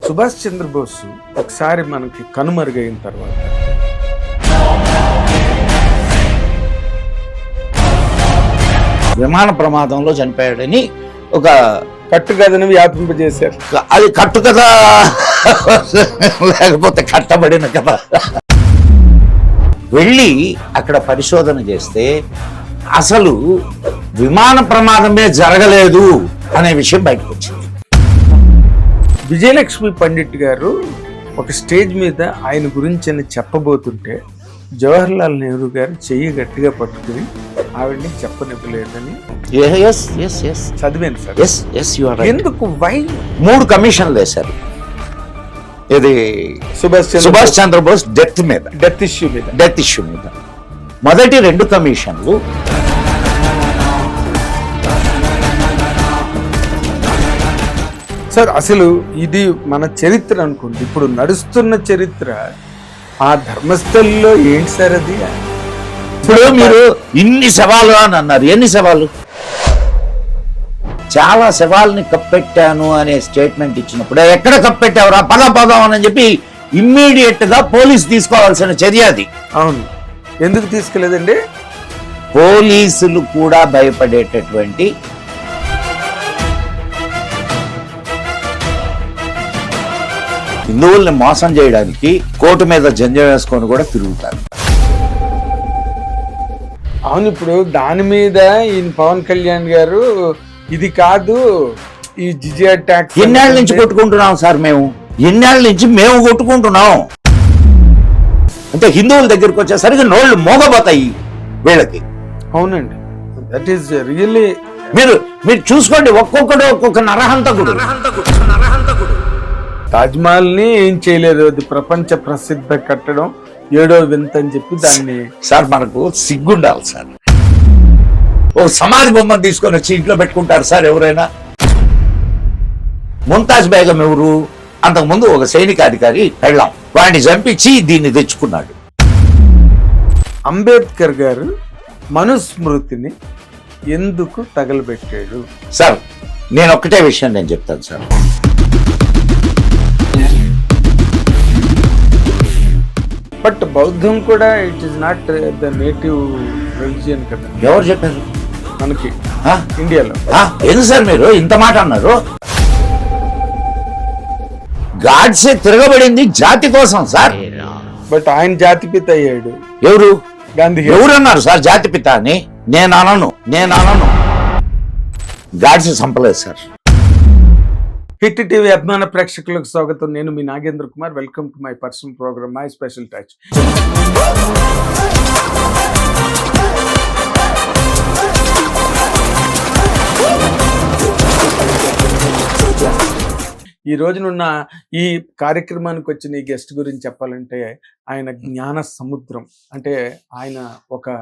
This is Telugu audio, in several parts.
సుభాష్ చంద్రబోస్ ఒకసారి మనకి కనుమరుగైన తర్వాత విమాన ప్రమాదంలో చనిపోయాడని ఒక కట్టుకథను వ్యాపింపజేశారు. అది కట్టు కథ లేకపోతే కట్టబడిన కథ. వెళ్ళి అక్కడ పరిశోధన చేస్తే అసలు విమాన ప్రమాదమే జరగలేదు అనే విషయం బయటకు వచ్చింది. విజయలక్ష్మి పండిట్ గారు ఒక స్టేజ్ మీద ఆయన గురించి చెప్పబోతుంటే జవహర్లాల్ నెహ్రూ గారు చెయ్యి గట్టిగా పట్టుకుని ఆవిడ్ని చెప్పనివ్వలేదని చదివాను సార్. ఎందుకు వై 3 కమిషన్లు వేశారు. ఇది సుభాష్ చంద్రబోస్ డెత్ ఇష్యూ మీద మొదటి 2 కమిషన్లు సార్ అసలు ఇది మన చరిత్ర అనుకోండి, ఇప్పుడు నడుస్తున్న చరిత్ర ఆ ధర్మస్థల్లో ఏంటి సార్ అది? ఇప్పుడు మీరు ఇన్ని శవాలు అని అన్నారు. ఎన్ని శవాలు? చాలా శవాలని కప్పెట్టాను అనే స్టేట్మెంట్ ఇచ్చినప్పుడు ఎక్కడ కప్పెట్టావురా పదం అని చెప్పి ఇమ్మీడియట్ గా పోలీసు తీసుకోవాల్సిన చర్య అది. అవును, ఎందుకు తీసుకోలేదండి? పోలీసులు కూడా భయపడేటటువంటి హిందువుల్ని మోసం చేయడానికి కోర్టు మీద జంజం వేసుకొని కూడా తిరుగుతారు. అవును, ఇప్పుడు దాని మీద ఈయన పవన్ కళ్యాణ్ గారు ఇది కాదు ఈ జిజియా ట్యాక్స్ ఎన్నేళ్ళ నుంచి కొట్టుకుంటున్నాం సార్. ఎన్నేళ్ళ నుంచి మేము కొట్టుకుంటున్నాం. అంటే హిందువుల దగ్గరికి వచ్చేసరికి నోళ్ళు మోగబోతాయి వీళ్ళకి. అవునండి, దట్ ఈస్ రియల్లీ. మీరు చూసుకోండి, ఒక్కొక్కడు ఒక్కొక్క నరహంతకుడు. తాజ్మహల్ ని ఏం చేయలేదు, అది ప్రపంచ ప్రసిద్ధ కట్టడం, 7వ వింత అని చెప్పి దాన్ని. సార్ మనకు సిగ్గుండాలి సార్. ఓ సమాధి బొమ్మను తీసుకొని వచ్చి ఇంట్లో పెట్టుకుంటారు సార్ ఎవరైనా? ముంతాజ్ బేగం ఎవరు? అంతకుముందు ఒక సైనికాధికారి పెళ్ళాం, వాడిని చంపించి దీన్ని తెచ్చుకున్నాడు. అంబేద్కర్ గారు మనుస్మృతిని ఎందుకు తగలబెట్టాడు? సార్ నేను ఒక్కటే విషయం నేను చెప్తాను సార్. బట్ బౌద్ధం కూడా it is not the native religion కదా. ఎవరు చెప్పారు మనకి ఇండియాలో? ఎందుకు సార్ మీరు ఇంత మాట అన్నారు? గాడ్సే తిరగబడింది జాతి కోసం సార్. బట్ ఆయన జాతిపిత అయ్యాడు. ఎవరు? గాంధీ. ఎవరన్నారు సార్ జాతిపిత అని? నేను అనను. గాడ్సే చంపలేదు సార్. హిట్ టీవీ అభిమాన ప్రేక్షకులకు స్వాగతం. నేను మీ Nagendra Kumar. Welcome to my personal program my special touch. ఈ రోజునున్న ఈ కార్యక్రమానికి వచ్చిన ఈ గెస్ట్ గురించి చెప్పాలంటే ఆయన జ్ఞాన సముద్రం. అంటే ఆయన ఒక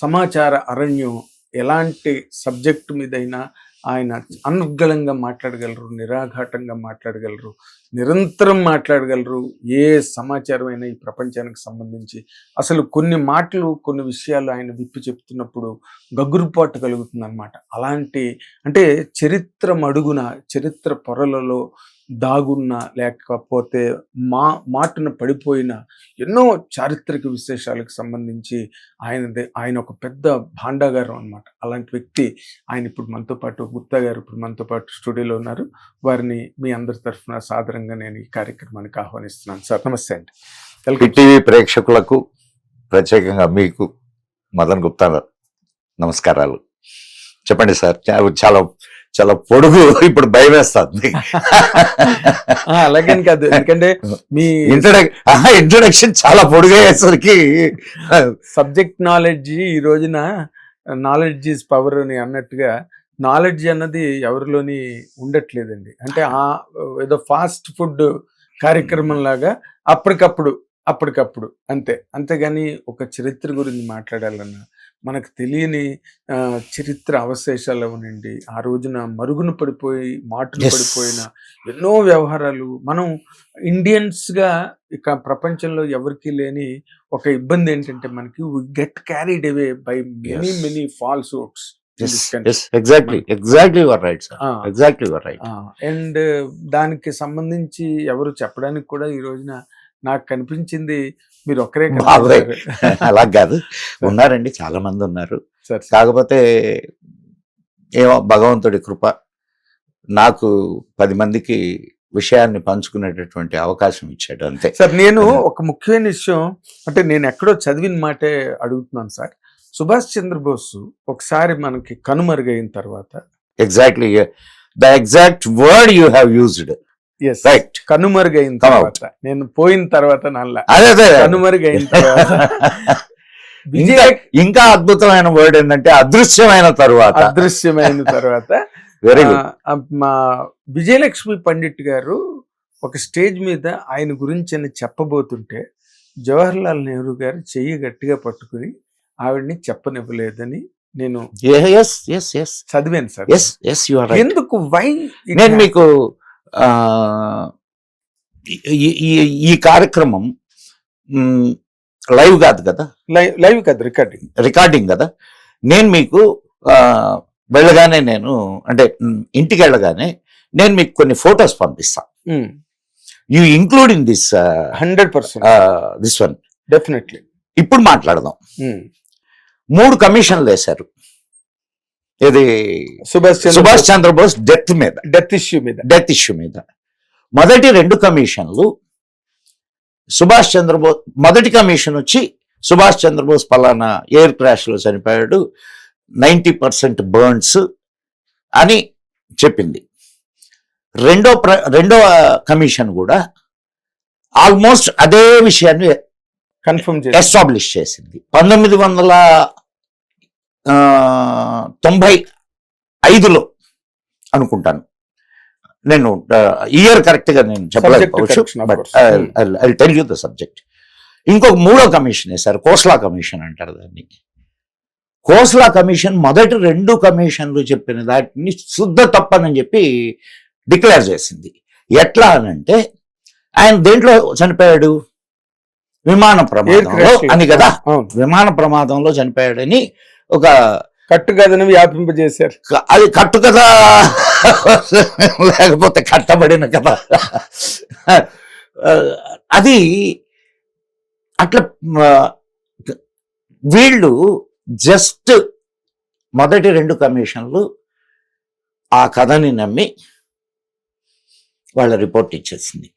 సమాచార అరణ్యం. ఎలాంటి సబ్జెక్టు మీదైనా ఆయన అనర్గళంగా మాట్లాడగలరు, నిరాఘాటంగా మాట్లాడగలరు, నిరంతరం మాట్లాడగలరు. ఏ సమాచారం అయినా ఈ ప్రపంచానికి సంబంధించి అసలు కొన్ని మాటలు, కొన్ని విషయాలు ఆయన విప్పి చెప్తున్నప్పుడు గగురుపాటు కలుగుతుంది అనమాట. అలాంటి అంటే చరిత్ర మడుగున, చరిత్ర పొరలలో దాగున్న, లేకపోతే మాటున పడిపోయిన ఎన్నో చారిత్రక విశేషాలకు సంబంధించి ఆయన ఒక పెద్ద భాండాగారం అనమాట. అలాంటి వ్యక్తి ఆయన ఇప్పుడు మనతో పాటు, గుప్తా గారు ఇప్పుడు మనతో పాటు స్టూడియోలో ఉన్నారు. వారిని మీ అందరి తరఫున సాదరంగా నేను ఈ కార్యక్రమానికి ఆహ్వానిస్తున్నాను. సార్ నమస్తే అండి. హిట్ టీవీ ప్రేక్షకులకు, ప్రత్యేకంగా మీకు మదన్ గుప్తా నమస్కారాలు. చెప్పండి సార్. చాలా పొడుగు, ఇప్పుడు భయం వేస్తుంది. అలాగే కాదు, ఎందుకంటే మీ ఇంట్రొడక్షన్ చాలా పొడుగు అయ్యేసరికి సబ్జెక్ట్ నాలెడ్జ్ ఈ రోజున నాలెడ్జ్ ఈజ్ పవర్ అని అన్నట్టుగా నాలెడ్జ్ అన్నది ఎవరిలోని ఉండట్లేదండి. అంటే ఏదో ఫాస్ట్ ఫుడ్ కార్యక్రమం లాగా అప్పటికప్పుడు అంతేగాని ఒక చరిత్ర గురించి మాట్లాడాలన్నా, మనకు తెలియని చరిత్ర అవశేషాలు అవనండి, ఆ రోజున మరుగున పడిపోయి మాటున పడిపోయిన ఎన్నో వ్యవహారాలు. మనం ఇండియన్స్గా ఇక ప్రపంచంలో ఎవరికి లేని ఒక ఇబ్బంది ఏంటంటే, మనకి we get carried away by many falsehoods. Exactly your right sir, exactly your right. And దానికి సంబంధించి ఎవరు చెప్పడానికి కూడా ఈ రోజున నాకు కనిపించింది మీరు ఒక్కరే బాబాయ్ అలా కాదు, ఉన్నారండి, చాలా మంది ఉన్నారు. సార్ కాకపోతే ఏమో భగవంతుడి కృప, నాకు 10 మందికి విషయాన్ని పంచుకునేటటువంటి అవకాశం ఇచ్చాడు అంతే. సార్ నేను ఒక ముఖ్యమైన విషయం అంటే నేను ఎక్కడో చదివిన మాటే అడుగుతున్నాను సార్. సుభాష్ చంద్రబోస్ ఒకసారి మనకి కనుమరుగైన తర్వాత, exactly the exact word you have used, right, కనుమరుగైన తర్వాత, నేను పోయిన తర్వాత నల్ల అదే కనుమరుగైన తర్వాత ఇంకా అద్భుతమైన వర్డ్ ఏంటంటే అదృశ్యమైన తర్వాత వెరీ మా విజయలక్ష్మి పండిట్ గారు ఒక స్టేజ్ మీద ఆయన గురించి అని చెప్పబోతుంటే జవహర్లాల్ నెహ్రూ గారు చెయ్యి గట్టిగా పట్టుకుని ఆవిడ్ని చెప్పనివ్వలేదని నేను చదివాను సార్. ఎందుకు వై? నేను మీకు ఈ కార్యక్రమం లైవ్ కాదు కదా, లైవ్ కాదు, రికార్డింగ్ కదా. నేను మీకు వెళ్ళగానే అంటే ఇంటికి వెళ్ళగానే నేను మీకు కొన్ని ఫొటోస్ పంపిస్తా. You include in this 100% this one definitely. ఇప్పుడు మాట్లాడదాం. 3 కమిషన్లు వేశారు. ఇది సుభాష్ చంద్రబోస్ డెత్ ఇష్యూ మీద. మొదటి 2 కమిషన్లు సుభాష్ చంద్రబోస్, మొదటి కమిషన్ వచ్చి సుభాష్ చంద్రబోస్ పలానా ఎయిర్ క్రాష్ లో చనిపోయాడు, 90% బర్న్స్ అని చెప్పింది. రెండవ కమిషన్ కూడా ఆల్మోస్ట్ అదే విషయాన్ని కన్ఫర్మ్ ఎస్టాబ్లిష్ చేసింది. 1995లో అనుకుంటాను, నేను ఇయర్ కరెక్ట్ గా నేను చెప్పలేకపోవచ్చు, but I tell you the subject. ఇంకొక 3వ కమిషన్ వేశారు, కోస్లా కమిషన్ అంటారు దాన్ని. కోస్లా కమిషన్ మొదటి 2 కమిషన్లు చెప్పిన దాటిని శుద్ధ తప్పనని చెప్పి డిక్లేర్ చేసింది. ఎట్లా అనంటే ఆయన దేంట్లో చనిపోయాడు, విమాన ప్రమాదంలో అని కదా, విమాన ప్రమాదంలో చనిపోయాడని ఒక కట్టు కథను వ్యాపింపజేశారు. అది కట్టు కదా లేకపోతే కట్టబడిన కదా, అది అట్లా. వీళ్ళు జస్ట్ మొదటి 2 కమిషన్లు ఆ కథని నమ్మి వాళ్ళ రిపోర్ట్ ఇచ్చేసింది.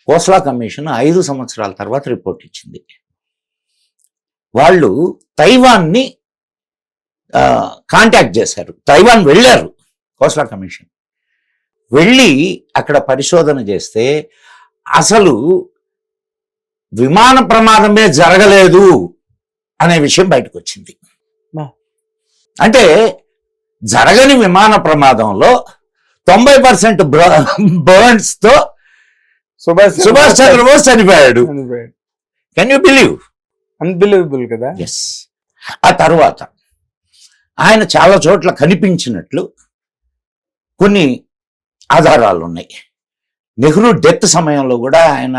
కోస్లా కమిషన్ 5 సంవత్సరాల తర్వాత రిపోర్ట్ ఇచ్చింది. వాళ్ళు తైవాన్ని కాంటాక్ట్ చేశారు, తైవాన్ వెళ్ళారు. కోస్లా కమిషన్ వెళ్ళి అక్కడ పరిశోధన చేస్తే అసలు విమాన ప్రమాదమే జరగలేదు అనే విషయం బయటకు వచ్చింది. అంటే జరగని విమాన ప్రమాదంలో 90% బర్న్స్ తో సుభాష్ చంద్రబోస్ చనిపోయాడు. Can you believe? అన్బిలీవబుల్ కదా. ఎస్. ఆ తర్వాత ఆయన చాలా చోట్ల కనిపించినట్లు కొన్ని ఆధారాలు ఉన్నాయి. నెహ్రూ డెత్ సమయంలో కూడా ఆయన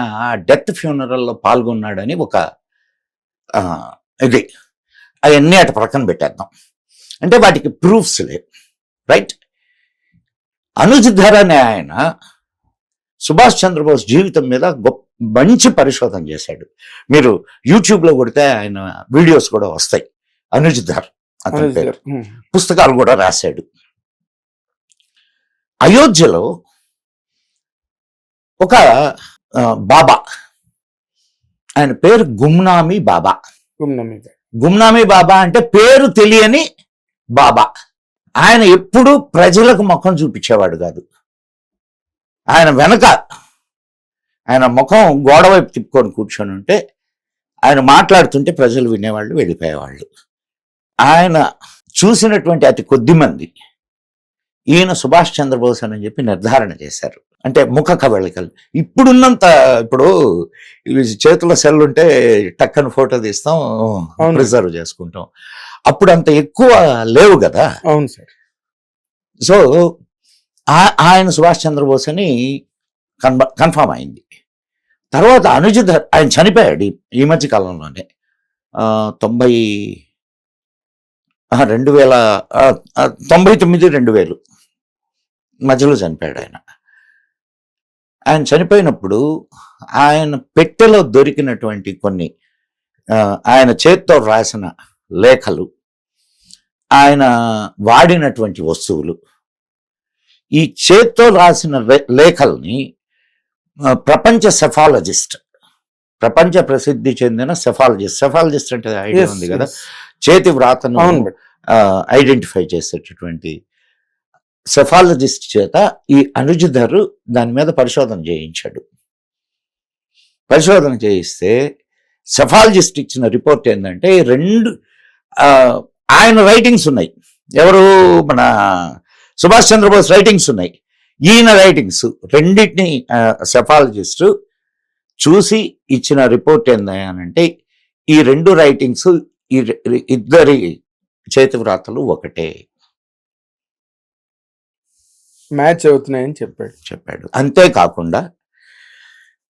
డెత్ ఫ్యూనరల్లో పాల్గొన్నాడని ఒక ఇది, అవన్నీ అటు ప్రక్కన పెట్టేద్దాం. అంటే వాటికి ప్రూఫ్స్ లేవు, రైట్. అనుజ్ ధర్ అనే ఆయన సుభాష్ చంద్రబోస్ జీవితం మీద మంచి పరిశోధన చేశాడు. మీరు యూట్యూబ్లో కొడితే ఆయన వీడియోస్ కూడా వస్తాయి. అనుజ్ ధర్ అతని పేరు, పుస్తకాలు కూడా రాశాడు. అయోధ్యలో ఒక బాబా, ఆయన పేరు గుమ్నామీ బాబా. గుమ్నామీ బాబా అంటే పేరు తెలియని బాబా. ఆయన ఎప్పుడూ ప్రజలకు ముఖం చూపించేవాడు కాదు. ఆయన వెనక ఆయన ముఖం గోడ వైపు తిప్పుకొని కూర్చొని ఉంటే ఆయన మాట్లాడుతుంటే ప్రజలు వినేవాళ్ళు, వెళ్ళిపోయేవాళ్ళు. ఆయన చూసినటువంటి అతి కొద్ది మంది ఈయన సుభాష్ చంద్రబోస్ అని చెప్పి నిర్ధారణ చేశారు. అంటే ముఖ కవళికలు ఇప్పుడున్నంత, ఇప్పుడు చేతుల సెల్ ఉంటే టక్కన ఫోటో తీస్తాం, ప్రిజర్వ్ చేసుకుంటాం. అప్పుడు అంత ఎక్కువ లేవు కదా. అవును సార్. సో ఆయన సుభాష్ చంద్రబోస్ అని కన్ఫర్మ్ అయింది. తర్వాత అనుజ్ ధర్ ఆయన చనిపోయాడు ఈ మధ్య కాలంలోనే, 99 2000 మధ్యలో చనిపోయాడు ఆయన. ఆయన చనిపోయినప్పుడు ఆయన పెట్టెలో దొరికినటువంటి కొన్ని ఆయన చేత్తో రాసిన లేఖలు, ఆయన వాడినటువంటి వస్తువులు, ఈ చేత్తో రాసిన లేఖల్ని ప్రపంచ ప్రసిద్ధి చెందిన సెఫాలజిస్ట్ అంటే ఐడియా ఉంది కదా, చేతి వ్రాతను ఐడెంటిఫై చేసేటటువంటి సెఫాలజిస్ట్ చేత ఈ అనుజధరు దాని మీద పరిశోధన చేయించాడు. పరిశోధన చేయిస్తే సెఫాలజిస్ట్ ఇచ్చిన రిపోర్ట్ ఏంటంటే ఆయన రైటింగ్స్ ఉన్నాయి, ఎవరు మన సుభాష్ చంద్రబోస్ రైటింగ్స్ ఉన్నాయి, ఈయన రైటింగ్స్ రెండింటిని సెఫాలజిస్ట్ చూసి ఇచ్చిన రిపోర్ట్ ఏంటంటే ఈ 2 రైటింగ్స్ ఇద్దరి చేతి వ్రాతలు ఒకటే, మ్యాచ్ అవుతున్నాయని చెప్పాడు. అంతేకాకుండా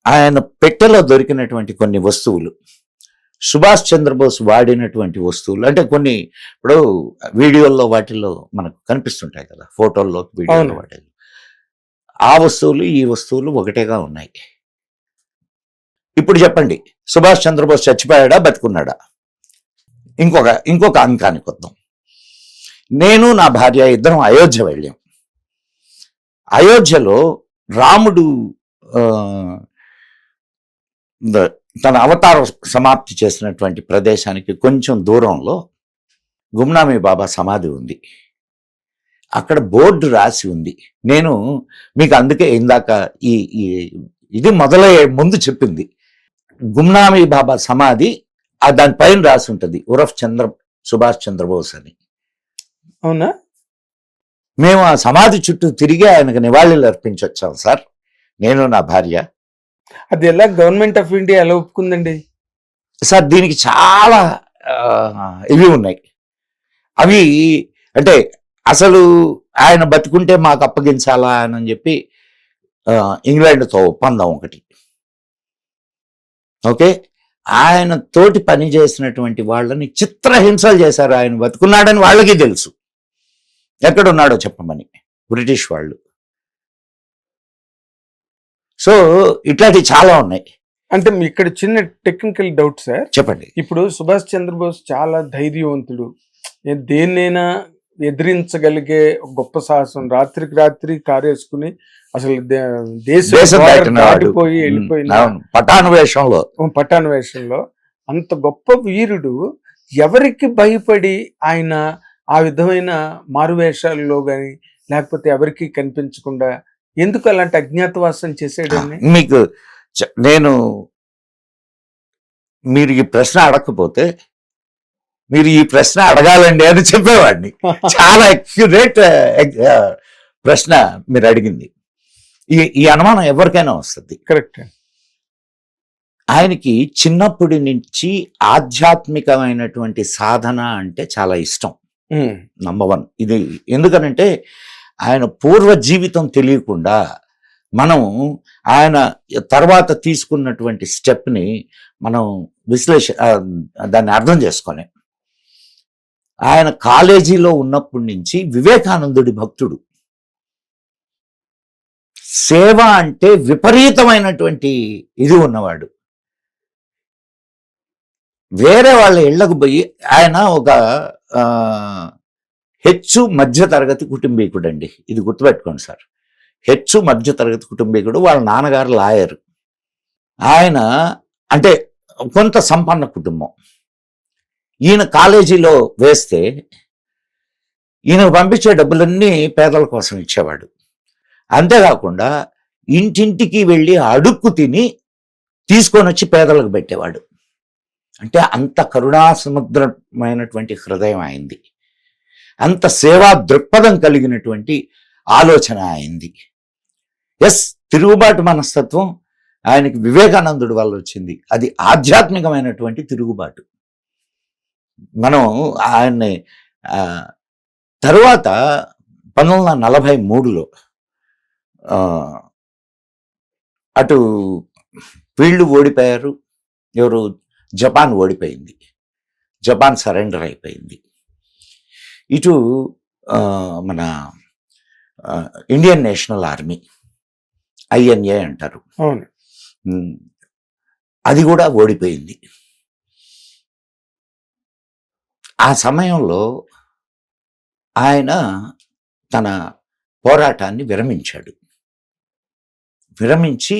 ఆయన పెట్టెలో దొరికినటువంటి కొన్ని వస్తువులు, సుభాష్ చంద్రబోస్ వాడినటువంటి వస్తువులు, అంటే కొన్ని ఇప్పుడు వీడియోల్లో వాటిల్లో మనకు కనిపిస్తుంటాయి కదా, ఫోటోల్లో వీడియోలో వాటిల్లో, ఆ వస్తువులు ఈ వస్తువులు ఒకటేగా ఉన్నాయి. ఇప్పుడు చెప్పండి, సుభాష్ చంద్రబోస్ చచ్చిపోయాడా బతికున్నాడా? ఇంకొక అంకానికి వద్దాం. నేను నా భార్య ఇద్దరం అయోధ్య వెళ్ళాం. అయోధ్యలో రాముడు తన అవతార సమాప్తి చేసినటువంటి ప్రదేశానికి కొంచెం దూరంలో గుమ్నామీ బాబా సమాధి ఉంది. అక్కడ బోర్డు రాసి ఉంది. నేను మీకు అందుకే ఇందాక ఇది మొదలయ్యే ముందు చెప్పింది, గుమ్నామీ బాబా సమాధి దానిపైన రాసి ఉంటుంది ఉరఫ్ సుభాష్ చంద్రబోస్ అని. అవునా? మేము ఆ సమాధి చుట్టూ తిరిగి ఆయనకు నివాళులు అర్పించొచ్చాం సార్, నేను నా భార్య. అది ఎలా గవర్నమెంట్ ఆఫ్ ఇండియా ఎలా ఒప్పుకుందండి సార్? దీనికి చాలా ఇవి ఉన్నాయి. అవి అంటే అసలు ఆయన బతుకుంటే మాకు అప్పగించాలా అని చెప్పి ఇంగ్లాండ్తో ఒప్పందం ఒకటి. ఓకే, ఆయన తోటి పని చేసినటువంటి వాళ్ళని చిత్రహింసలు చేశారు. ఆయన బతుకున్నాడని వాళ్ళకి తెలుసు, ఎక్కడున్నాడో చెప్పమని బ్రిటిష్ వాళ్ళు. సో ఇట్లాంటివి చాలా ఉన్నాయి. అంటే ఇక్కడ చిన్న టెక్నికల్ డౌట్ సార్, చెప్పండి. ఇప్పుడు సుభాష్ చంద్రబోస్ చాలా ధైర్యవంతుడు, దేన్నైనా ఎదిరించగలిగే గొప్ప సాహసం, రాత్రికి రాత్రి కారేసుకుని అసలు దేశం దాటిపోయి వెళ్ళిపోయిన పఠాన్ వేషంలో అంత గొప్ప వీరుడు ఎవరికి భయపడి ఆయన ఆ విధమైన మారువేషాల్లో గాని లేకపోతే ఎవరికి కనిపించకుండా ఎందుకు అలాంటి అజ్ఞాతవాసం చేసేయడాన్ని? మీరు ఈ ప్రశ్న అడగకపోతే మీరు ఈ ప్రశ్న అడగాలండి అని చెప్పేవాడిని. చాలా ఎక్యురేట్ ప్రశ్న మీరు అడిగింది. ఈ అనుమానం ఎవరికైనా వస్తుంది. కరెక్ట్. ఆయనకి చిన్నప్పటి నుంచి ఆధ్యాత్మికమైనటువంటి సాధన అంటే చాలా ఇష్టం. నంబర్ 1 ఇది. ఎందుకనంటే ఆయన పూర్వ జీవితం తెలియకుండా మనం ఆయన తర్వాత తీసుకున్నటువంటి స్టెప్ని మనం దాన్ని అర్థం చేసుకోలేం. ఆయన కాలేజీలో ఉన్నప్పటి నుంచి వివేకానందుడి భక్తుడు. సేవ అంటే విపరీతమైనటువంటి ఇది ఉన్నవాడు. వేరే వాళ్ళ ఇళ్లకు పోయి ఆయన ఒక హెచ్చు మధ్య తరగతి కుటుంబీకుడు అండి. ఇది గుర్తుపెట్టుకోండి సార్. హెచ్చు మధ్య తరగతి కుటుంబీకుడు. వాళ్ళ నాన్నగారు లాయర్. ఆయన అంటే కొంత సంపన్న కుటుంబం. ఈయన కాలేజీలో వేస్తే ఈయన పంపించే డబ్బులన్నీ పేదల కోసం ఇచ్చేవాడు. అంతేకాకుండా ఇంటింటికి వెళ్ళి అడుక్కు తిని తీసుకొని వచ్చి పేదలకు పెట్టేవాడు. అంటే అంత కరుణా సముద్రమైనటువంటి హృదయం అయింది, అంత సేవా దృక్పథం కలిగినటువంటి ఆలోచన అయింది. తిరుగుబాటు మనస్తత్వం ఆయనకి వివేకానందుడి వల్ల వచ్చింది. అది ఆధ్యాత్మికమైనటువంటి తిరుగుబాటు. మనం ఆయన్ని తరువాత 1943లో అటు వీళ్ళు ఓడిపోయారు. ఎవరు? జపాన్ ఓడిపోయింది. జపాన్ సరెండర్ అయిపోయింది. ఇటు మన ఇండియన్ నేషనల్ ఆర్మీ, INA అంటారు, అవును. అది కూడా ఓడిపోయింది. ఆ సమయంలో ఆయన తన పోరాటాన్ని విరమించాడు. విరమించి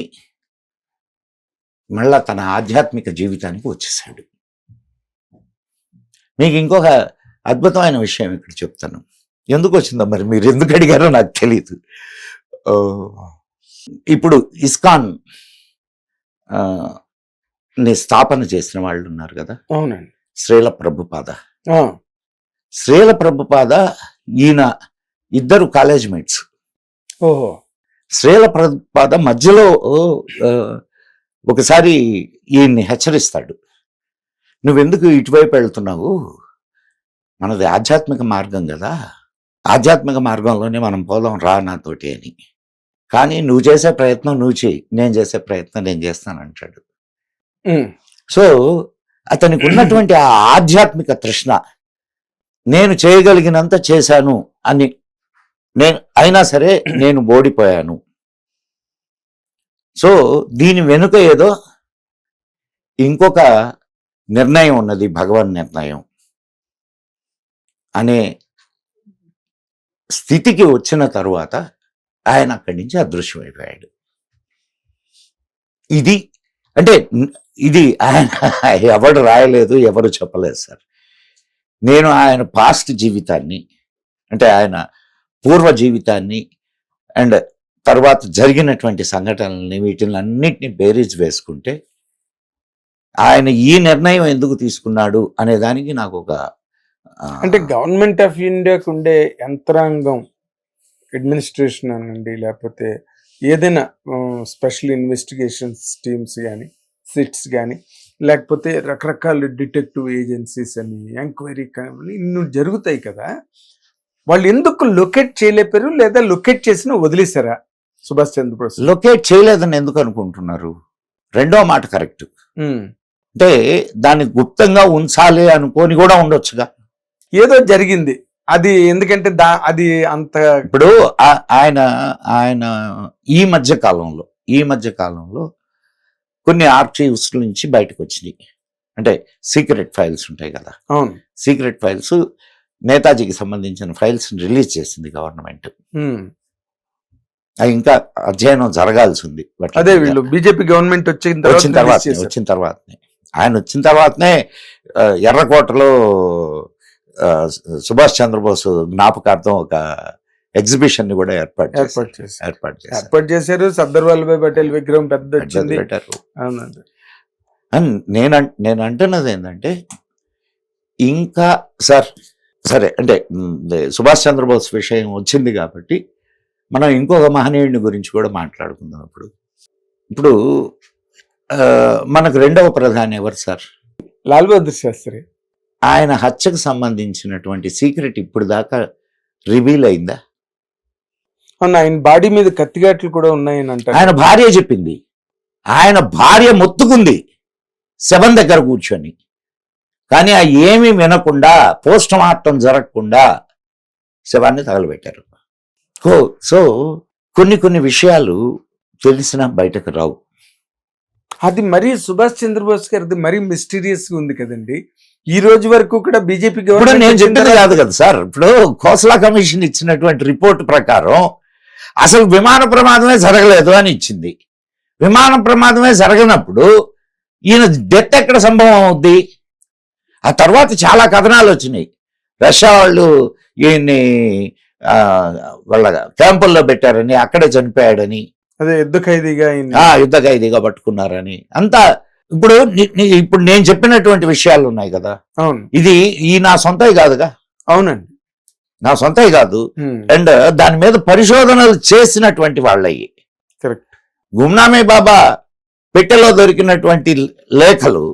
మళ్ళా తన ఆధ్యాత్మిక జీవితానికి వచ్చేసాడు. మీకు ఇంకొక అద్భుతమైన విషయం ఇక్కడ చెప్తాను. ఎందుకు వచ్చిందో మరి మీరు ఎందుకు అడిగారో నాకు తెలియదు. ఇప్పుడు ఇస్కాన్ ని స్థాపన చేసిన వాళ్ళు ఉన్నారు కదా, అవునండి. శ్రీల ప్రభుపాద. ఆ, శ్రీల ప్రభుపాద ఈయన ఇద్దరు కాలేజ్ మేట్స్. ఓహో. శ్రీల ప్రభుపాద మధ్యలో ఒకసారి ఈయన్ని హెచ్చరిస్తాడు, నువ్వెందుకు ఇటువైపు వెళ్తున్నావు, మనది ఆధ్యాత్మిక మార్గం కదా, ఆధ్యాత్మిక మార్గంలోనే మనం పోదాం రా నాతోటి అని. కానీ నువ్వు చేసే ప్రయత్నం నువ్వు చేయి, నేను చేసే ప్రయత్నం నేను చేస్తాను అంటాడు. సో అతనికి ఉన్నటువంటి ఆ ఆధ్యాత్మిక తృష్ణ, నేను చేయగలిగినంత చేశాను అని, అయినా సరే నేను ఓడిపోయాను. సో దీని వెనుక ఏదో ఇంకొక నిర్ణయం ఉన్నది, భగవన్ నిర్ణయం అనే స్థితికి వచ్చిన తరువాత ఆయన అక్కడి నుంచి అదృశ్యమైపోయాడు. ఇది అంటే ఇది ఆయన ఎవరు రాయలేదు, ఎవరు చెప్పలేదు సార్. నేను ఆయన పాస్ట్ జీవితాన్ని, అంటే ఆయన పూర్వ జీవితాన్ని అండ్ తర్వాత జరిగినటువంటి సంఘటనల్ని, వీటిని అన్నిటిని బేరీజ్ వేసుకుంటే ఆయన ఈ నిర్ణయం ఎందుకు తీసుకున్నాడు అనే దానికి నాకు ఒక అంటే గవర్నమెంట్ ఆఫ్ ఇండియాకు ఉండే యంత్రాంగం, అడ్మినిస్ట్రేషన్ అనండి, లేకపోతే ఏదైనా స్పెషల్ ఇన్వెస్టిగేషన్స్ టీమ్స్ కానీ, సిట్స్ కానీ, లేకపోతే రకరకాల డిటెక్టివ్ ఏజెన్సీస్ అని, ఎంక్వైరీ కానీ ఇన్ని జరుగుతాయి కదా, వాళ్ళు ఎందుకు లొకేట్ చేయలేపారు, లేదా లొకేట్ చేసినా వదిలేశారా సుభాష్ చంద్రబోస్? లొకేట్ చేయలేదని ఎందుకు అనుకుంటున్నారు? రెండో మాట కరెక్ట్. అంటే దాన్ని గుప్తంగా ఉంచాలి అనుకోని కూడా ఉండొచ్చుగా. ఏదో జరిగింది అది, ఎందుకంటే అది అంత. ఇప్పుడు ఆయన ఈ మధ్య కాలంలో కొన్ని ఆర్చీవ్స్ నుంచి బయటకు వచ్చినాయి. అంటే సీక్రెట్ ఫైల్స్ ఉంటాయి కదా, అవును, సీక్రెట్ ఫైల్స్, నేతాజీకి సంబంధించిన ఫైల్స్ రిలీజ్ చేసింది గవర్నమెంట్. ఇంకా అధ్యయనం జరగాల్సి ఉంది. అదే వీళ్ళు బీజేపీ గవర్నమెంట్ వచ్చిన తర్వాతనే ఆయన వచ్చిన తర్వాతనే ఎర్రకోటలో సుభాష్ చంద్రబోస్ జ్ఞాపకార్థం ఒక ఎగ్జిబిషన్ ని కూడా ఏర్పాటు చేశారు. సర్దార్ వల్లభాయ్ పటేల్ విగ్రహం పెద్ద వచ్చింది పెట్టారు. నేను అంటున్నది ఏంటంటే, ఇంకా సరే అంటే సుభాష్ చంద్రబోస్ విషయం వచ్చింది కాబట్టి మనం ఇంకొక మహనీయుడిని గురించి కూడా మాట్లాడుకుందాం. ఇప్పుడు మనకు రెండవ ప్రధాని ఎవరు సార్? లాల్ బహదూర్ శాస్త్రి. ఆయన హత్యకు సంబంధించినటువంటి సీక్రెట్ ఇప్పుడు దాకా రివీల్ అయిందా? ఆయన బాడీ మీద కత్తిగాట్లు కూడా ఉన్నాయని అంటారు. ఆయన భార్య చెప్పింది. ఆయన భార్య మొత్తుకుంది శవం దగ్గర కూర్చొని, కానీ ఆ ఏమీ వినకుండా, పోస్ట్ మార్టం జరగకుండా శవాన్ని తగలబెట్టారు. సో కొన్ని విషయాలు తెలిసినా బయటకు రావు. అది మరీ సుభాష్ చంద్రబోస్ గారిది మరీ మిస్టీరియస్ గా ఉంది కదండి. ఈ రోజు వరకు కూడా బీజేపీ గవర్నమెంట్ నేను చెప్పింది కాదు కదా సార్. ఇప్పుడు ఖోస్లా కమిషన్ ఇచ్చినటువంటి రిపోర్ట్ ప్రకారం అసలు విమాన ప్రమాదమే జరగలేదు అని ఇచ్చింది. విమాన ప్రమాదమే జరగనప్పుడు ఈయన డెత్ ఎక్కడ సంభవం అవుద్ది? ఆ తర్వాత చాలా కథనాలు వచ్చినాయి. రష్యా వాళ్ళు ఈయన్ని వాళ్ళ క్యాంపుల్లో పెట్టారని, అక్కడే చనిపోయాడని, అదే యుద్ధ ఖైదీగా పట్టుకున్నారని అంతా. ఇప్పుడు నేను చెప్పినటువంటి విషయాలు ఉన్నాయి కదా, అవును, ఇది నా సొంతవి కాదుగా. అవునండి, నా సొంతవి కాదు. అండ్ దాని మీద పరిశోధనలు చేసినటువంటి వాళ్ళవి. కరెక్ట్. గుమ్నామీ బాబా పెట్టెలో దొరికినటువంటి లేఖలు,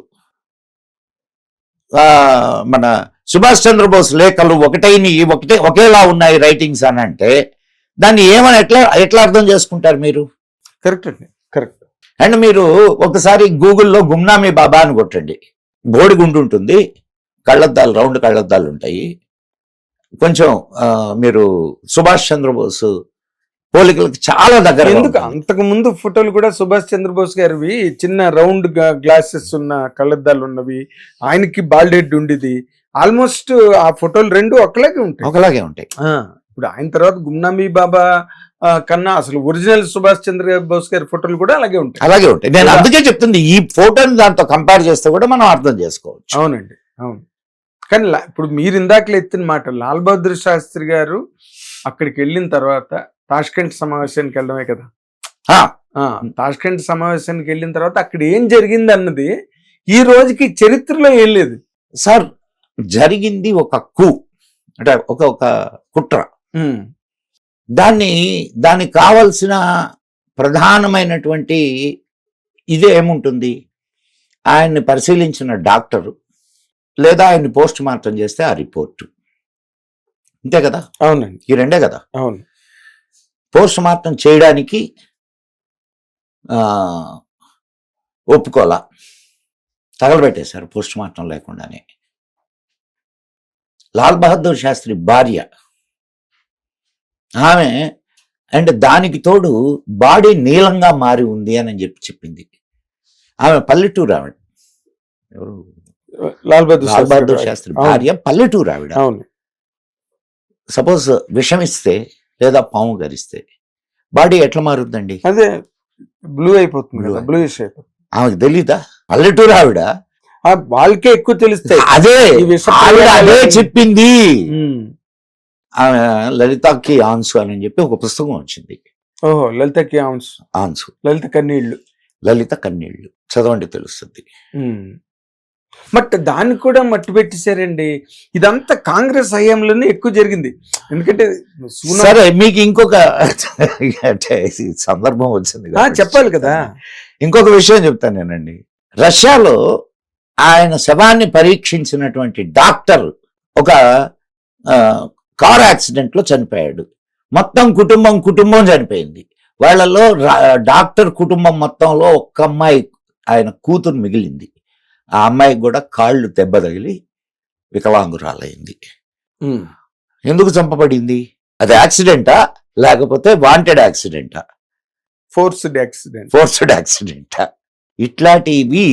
మన సుభాష్ చంద్రబోస్ లేఖలు ఒకేలా ఉన్నాయి రైటింగ్స్ అని అంటే దాన్ని ఏమని ఎట్లా అర్థం చేసుకుంటారు మీరు? కరెక్ట్ అండి, కరెక్ట్. అండ్ మీరు ఒకసారి గూగుల్లో గుమ్నామీ బాబా అని కొట్టండి. బోడిగుండు ఉంటుంది, కళ్ళద్దాలు, రౌండ్ కళ్ళద్దాలు ఉంటాయి, కొంచెం మీరు సుభాష్ చంద్రబోస్ పోలికలకు చాలా దగ్గర. ఎందుకు అంతకు ముందు ఫోటోలు కూడా సుభాష్ చంద్రబోస్ గారివి చిన్న రౌండ్ గ్లాసెస్ ఉన్న కళ్ళద్దాలు ఉన్నవి, ఆయనకి బాల్డ్ హెడ్ ఉండేది. ఆల్మోస్ట్ ఆ ఫోటోలు రెండు ఒకలాగే ఉంటాయి. ఇప్పుడు ఆయన తర్వాత గుమ్నామీ బాబా కన్నా అసలు ఒరిజినల్ సుభాష్ చంద్రబోస్ గారి ఫోటోలు కూడా అలాగే ఉంటాయి. నేను అందుకే చెప్తుంది, ఈ ఫోటోని దాంతో కంపేర్ చేస్తే కూడా మనం అర్థం చేసుకోవచ్చు. అవునండి, అవును. కానీ ఇప్పుడు మీరు ఇందాకలు ఎత్తిన మాట, లాల్ బహదూర్ శాస్త్రి గారు అక్కడికి వెళ్ళిన తర్వాత తాష్కెంట్ సమావేశానికి వెళ్ళడమే కదా. తాష్కెంట్ సమావేశానికి వెళ్ళిన తర్వాత అక్కడ ఏం జరిగింది అన్నది ఈ రోజుకి చరిత్రలో ఏం లేదు సార్. జరిగింది ఒక అంటే ఒక కుట్ర. దానికి కావలసిన ప్రధానమైనటువంటి ఇదే ఏముంటుంది, ఆయన్ని పరిశీలించిన డాక్టరు లేదా ఆయన్ని పోస్ట్ మార్టం చేస్తే ఆ రిపోర్టు, అంతే కదా. అవునండి, ఈ రెండే కదా. అవును. పోస్ట్ మార్టం చేయడానికి ఒప్పుకోలా, తగలబెట్టేశారు పోస్ట్ మార్టం లేకుండానే. లాల్ బహదూర్ శాస్త్రి భార్య ఆమె, అండ్ దానికి తోడు బాడీ నీలంగా మారి ఉంది అని చెప్పింది. ఆమె పల్లెటూరు ఆవిడ, ఎవరు, లాల్ బహదూర్ శాస్త్రి భార్య పల్లెటూరు ఆవిడ. సపోజ్ విషమిస్తే లేదా పాము గరిస్తే బాడీ ఎట్లా మారుద్దండి? అదే బ్లూ అయిపోతుంది, బ్లూయిష్ అయిపోతుంది. ఆమెకు తెలీదా? పల్లెటూరు ఆవిడ, వాళ్ళకే ఎక్కువ తెలుస్తాయి. అదే చెప్పింది. ఆమె లలితకి ఆన్సు అని చెప్పి ఒక పుస్తకం వచ్చింది. ఓహో, లలితకి ఆన్సు, లలిత కన్నీళ్లు చదవండి, తెలుస్తుంది. బట్ దాన్ని కూడా మట్టి పెట్టేశారండి. ఇదంతా కాంగ్రెస్ హయాంలోనే ఎక్కువ జరిగింది. ఎందుకంటే సరే, మీకు ఇంకొక సందర్భం వచ్చింది, చెప్పాలి కదా. ఇంకొక విషయం చెప్తాను నేనండి. రష్యాలో ఆయన శవాన్ని పరీక్షించినటువంటి డాక్టర్ ఒక కార్ యాక్సిడెంట్ లో చనిపోయాడు. మొత్తం కుటుంబం చనిపోయింది. వాళ్ళలో డాక్టర్ కుటుంబం మొత్తంలో ఒక్క అమ్మాయి, ఆయన కూతురు మిగిలింది. ఆ అమ్మాయికి కూడా కాళ్ళు దెబ్బ తగిలి వికలాంగురాలైంది. ఎందుకు చంపబడింది? అది యాక్సిడెంటా లేకపోతే వాంటెడ్ యాక్సిడెంటా? ఫోర్స్డ్ యాక్సిడెంటా? ఇట్లాంటివి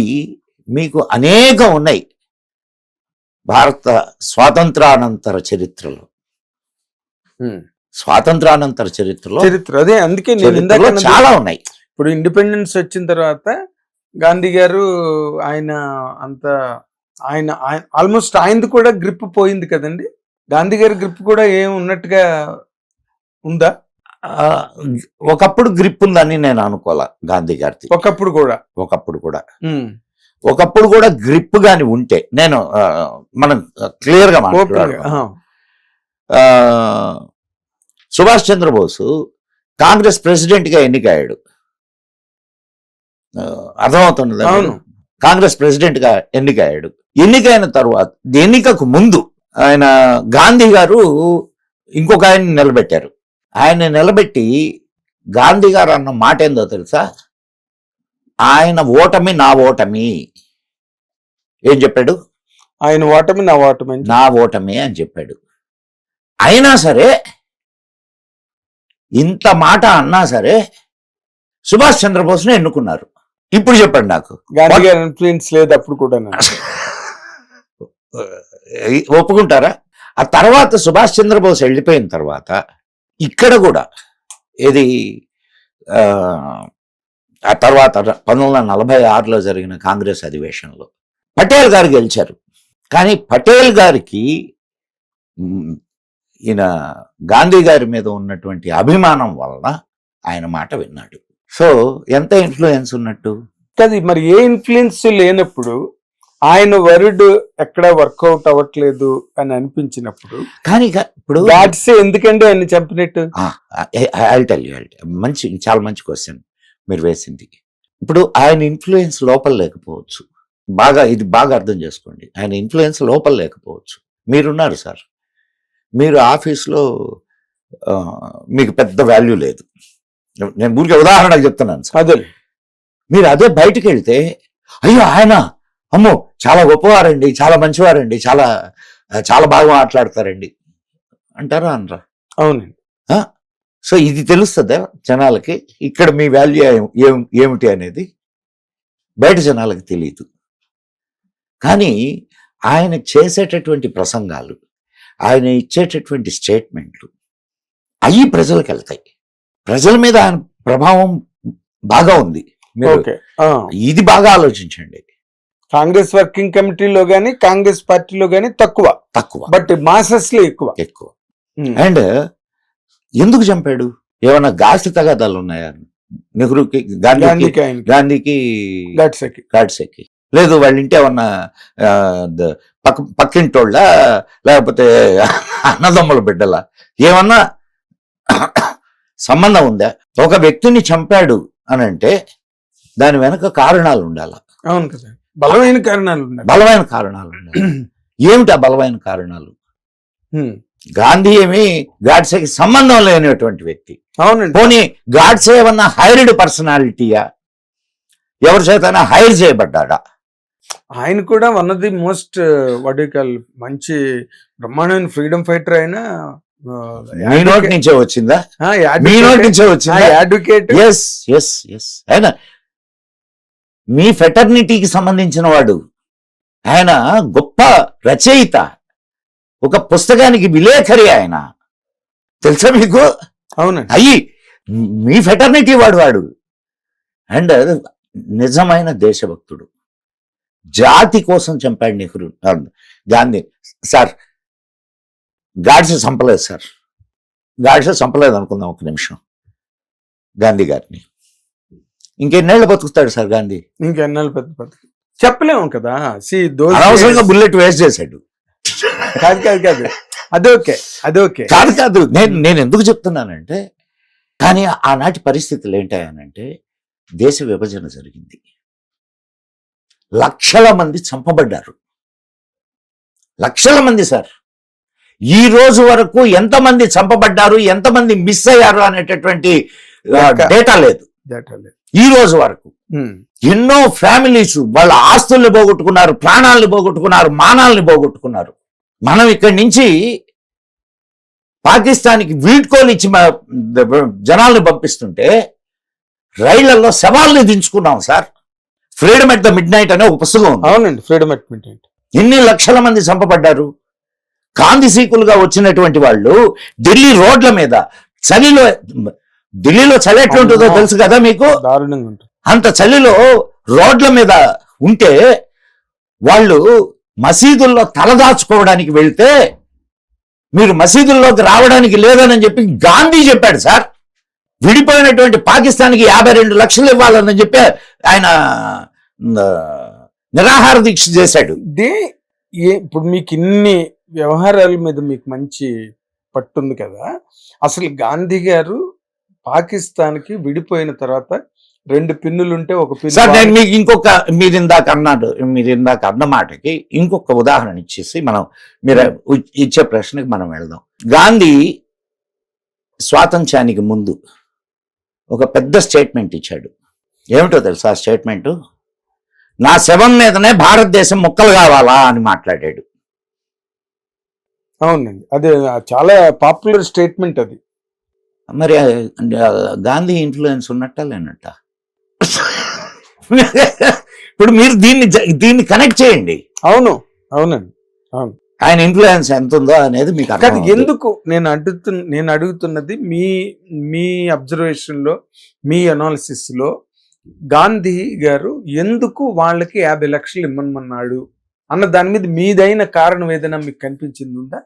మీకు అనేకం ఉన్నాయి భారత స్వాతంత్రానంతర చరిత్రలో. అదే, అందుకే చాలా ఉన్నాయి. ఇప్పుడు ఇండిపెండెన్స్ వచ్చిన తర్వాత గాంధీ గారు ఆయన ఆల్మోస్ట్ ఆయనది కూడా గ్రిప్ పోయింది కదండి. గాంధీ గారి గ్రిప్ కూడా ఏం ఉన్నట్టుగా ఉందా? ఒకప్పుడు గ్రిప్ ఉందని నేను అనుకోలే గాంధీ గారిది. ఒకప్పుడు కూడా గ్రిప్ గాని ఉంటే మనం క్లియర్ గా మాట్లాడుతున్నాం. సుభాష్ చంద్రబోస్ కాంగ్రెస్ ప్రెసిడెంట్ గా ఎన్నికయ్యాడు, అర్థమవుతున్నది. కాంగ్రెస్ ప్రెసిడెంట్ గా ఎన్నికయ్యాడు. ఎన్నికైన తర్వాత, ఎన్నికకు ముందు ఆయన గాంధీ గారు ఇంకొక ఆయన నిలబెట్టారు. ఆయన నిలబెట్టి గాంధీ గారు అన్న మాట ఏందో తెలుసా? ఆయన ఓటమి నా ఓటమి. ఏం చెప్పాడు? ఆయన ఓటమి నా ఓటమి అని చెప్పాడు. అయినా సరే, ఇంత మాట అన్నా సరే సుభాష్ చంద్రబోస్ను ఎన్నుకున్నారు. ఇప్పుడు చెప్పండి నాకు, గాంధీ గారి ఇన్ఫ్లుయెన్స్ లేదు అప్పుడు కూడా? ఒప్పుకుంటారా? ఆ తర్వాత సుభాష్ చంద్రబోస్ వెళ్ళిపోయిన తర్వాత ఇక్కడ కూడా ఇది ఆ తర్వాత 1946లో జరిగిన కాంగ్రెస్ అధివేశంలో పటేల్ గారు గెలిచారు. కానీ పటేల్ గారికి ఈయన గాంధీ గారి మీద ఉన్నటువంటి అభిమానం వలన ఆయన మాట విన్నాడు. సో ఎంత ఇన్ఫ్లుయెన్స్ ఉన్నట్టు అది. మరి ఏ ఇన్ఫ్లుయెన్స్ లేనప్పుడు, ఆయన వర్డ్ ఎక్కడ వర్కౌట్ అవ్వట్లేదు అని అనిపించినప్పుడు, కానీ ఇప్పుడు ఎందుకంటే ఆయన చంపినట్టు? చాలా మంచి క్వశ్చన్ మీరు వేసింది. ఇప్పుడు ఆయన ఇన్ఫ్లుయెన్స్ లోపల లేకపోవచ్చు, ఇది బాగా అర్థం చేసుకోండి. ఆయన ఇన్ఫ్లుయెన్స్ లోపల లేకపోవచ్చు. మీరున్నారు సార్, మీరు ఆఫీస్లో మీకు పెద్ద వాల్యూ లేదు, నేను ఊరికే ఉదాహరణకు చెప్తున్నాను సార్. అదే మీరు అదే బయటకు వెళ్తే, అయ్యో ఆయన అమ్మో చాలా గొప్పవారండి, చాలా మంచివారండి, చాలా చాలా బాగా మాట్లాడతారండి, అంటారా అనరా? అవునండి. సో ఇది తెలుస్తుందా జనాలకి? ఇక్కడ మీ వాల్యూ ఏమిటి అనేది బయట జనాలకు తెలియదు. కానీ ఆయన చేసేటటువంటి ప్రసంగాలు, ఆయన ఇచ్చేటటువంటి స్టేట్మెంట్లు అవి ప్రజలకు వెళ్తాయి. ప్రజల మీద ఆయన ప్రభావం బాగా ఉంది. మీరు ఓకే. ఇది బాగా ఆలోచించండి. కాంగ్రెస్ వర్కింగ్ కమిటీలో గానీ కాంగ్రెస్ పార్టీలో గానీ తక్కువ, బట్ మాసెస్ లో ఎక్కువ. అండ్ ఎందుకు చంపాడు? ఏమన్నా గాసి తగాదాలు ఉన్నాయా నెహ్రూకి, గాంధీకి, గాడ్సేకి? లేదు వాళ్ళ ఇంటి ఏమన్నా పక్కింటోళ్ళ లేకపోతే అన్నదమ్ముల బిడ్డలా ఏమన్నా సంబంధం ఉందా? ఒక వ్యక్తిని చంపాడు అని అంటే దాని వెనక కారణాలు ఉండాల. అవును కదా, బలమైన కారణాలు ఉండాలి. ఏమిటి ఆ బలమైన కారణాలు? గాంధీ ఏమి గాడ్సేకి సంబంధం లేనటువంటి వ్యక్తి. అవునండి. పోనీ గాడ్సే ఏమన్నా హైర్డ్ పర్సనాలిటీయా? ఎవరి చేతైనా హైర్ చేయబడ్డా? ఆయన కూడా వన్ ఆఫ్ ది మోస్ట్ వాటికల్ మంచి బ్రహ్మాండమైన ఫ్రీడమ్ ఫైటర్. అయినా మీ నోటి నుంచే వచ్చిందా? మీ నోటి నుంచే వచ్చిందా? అడ్వకేట్. ఆయన మీ ఫెటర్నిటీకి సంబంధించిన వాడు. ఆయన గొప్ప రచయిత, ఒక పుస్తకానికి విలేఖరి ఆయన, తెలుసా మీకు? అవునండి. అయ్యి మీ ఫెటర్నిటీ వాడు. అండ్ నిజమైన దేశభక్తుడు. జాతి కోసం చంపాడు నెహ్రూ, గాంధీ. సార్ గాడ్సే చంపలేదు సార్, గాడ్సే చంపలేదు అనుకుందాం ఒక నిమిషం గాంధీ గారిని. ఇంకెన్నేళ్ళు బతుకుతాడు సార్ గాంధీ? ఇంకెన్నేళ్ళు బతుకు చెప్పలేము కదా. అనవసరంగా బుల్లెట్ వేస్ట్ చేశాడు. కాదు అదొకే కాదు. నేను ఎందుకు చెప్తున్నానంటే, కానీ ఆనాటి పరిస్థితులు ఏంటాయనంటే దేశ విభజన జరిగింది, లక్షల మంది చంపబడ్డారు, లక్షల మంది సార్. ఈ రోజు వరకు ఎంతమంది చంపబడ్డారు, ఎంతమంది మిస్ అయ్యారు అనేటటువంటి డేటా లేదు ఈ రోజు వరకు. ఎన్నో ఫ్యామిలీస్ వాళ్ళ ఆస్తుల్ని పోగొట్టుకున్నారు, ప్రాణాలను పోగొట్టుకున్నారు, మానాల్ని పోగొట్టుకున్నారు. మనం ఇక్కడి నుంచి పాకిస్తాన్కి వీడ్కోలు ఇచ్చి జనాల్ని పంపిస్తుంటే రైళ్లలో శవాల్ని దించుకున్నాం sir. Freedom at the midnight అనే ఒక పుస్తకం ఉంది. అవునండి, ఫ్రీడమ్ ఎట్ మిడ్ నైట్. ఎన్ని లక్షల మంది చంపబడ్డారు. కాంతిసీకులుగా వచ్చినటువంటి వాళ్ళు ఢిల్లీ రోడ్ల మీద చలిలో, ఢిల్లీలో చలి ఎట్లుంటుందో తెలుసు కదా మీకు, దారుణంగా ఉంటుంది. అంత చలిలో రోడ్ల మీద ఉంటే వాళ్ళు మసీదుల్లో తలదాచుకోవడానికి వెళ్తే మీరు మసీదుల్లోకి రావడానికి లేదని చెప్పి గాంధీ చెప్పాడు సార్. విడిపోయినటువంటి పాకిస్తాన్కి 52 లక్షలు ఇవ్వాలని చెప్పి ఆయన నిరాహార దీక్ష చేశాడు. ఇప్పుడు మీకు ఇన్ని వ్యవహారాల మీద మీకు మంచి పట్టుంది కదా. అసలు గాంధీ గారు పాకిస్తాన్కి విడిపోయిన తర్వాత 2 పిన్నులుంటే ఒక పిన్ను. సార్ నేను మీకు ఇంకొక మీరు ఇందాక అన్న మాటకి ఇంకొక ఉదాహరణ ఇచ్చేసి మీరు ఇచ్చే ప్రశ్నకి మనం వెళ్దాం. గాంధీ స్వాతంత్ర్యానికి ముందు ఒక పెద్ద స్టేట్మెంట్ ఇచ్చాడు. ఏమిటో తెలుసా ఆ స్టేట్మెంటు? నా శవం మీదనే భారతదేశం ముక్కలు కావాలా అని మాట్లాడాడు. అవునండి, అదే చాలా పాపులర్ స్టేట్మెంట్ అది. మరి గాంధీ ఇన్ఫ్లుయెన్స్ ఉన్నట్ట లేనట్ట? ఇప్పుడు మీరు దీన్ని కనెక్ట్ చేయండి. అవునండి. ఆయన ఇన్ఫ్లుయెన్స్ ఎంత ఉందో అనేది మీకు అర్థం. ఎందుకు నేను అడుగుతున్నది మీ అబ్జర్వేషన్ లో, మీ అనాలిసిస్ లో గాంధీ గారు ఎందుకు వాళ్ళకి 50 లక్షలు ఇమ్మన్నాడు అన్న దాని మీద మీదైన కారణం ఏదైనా మీకు కనిపించింది ఉందా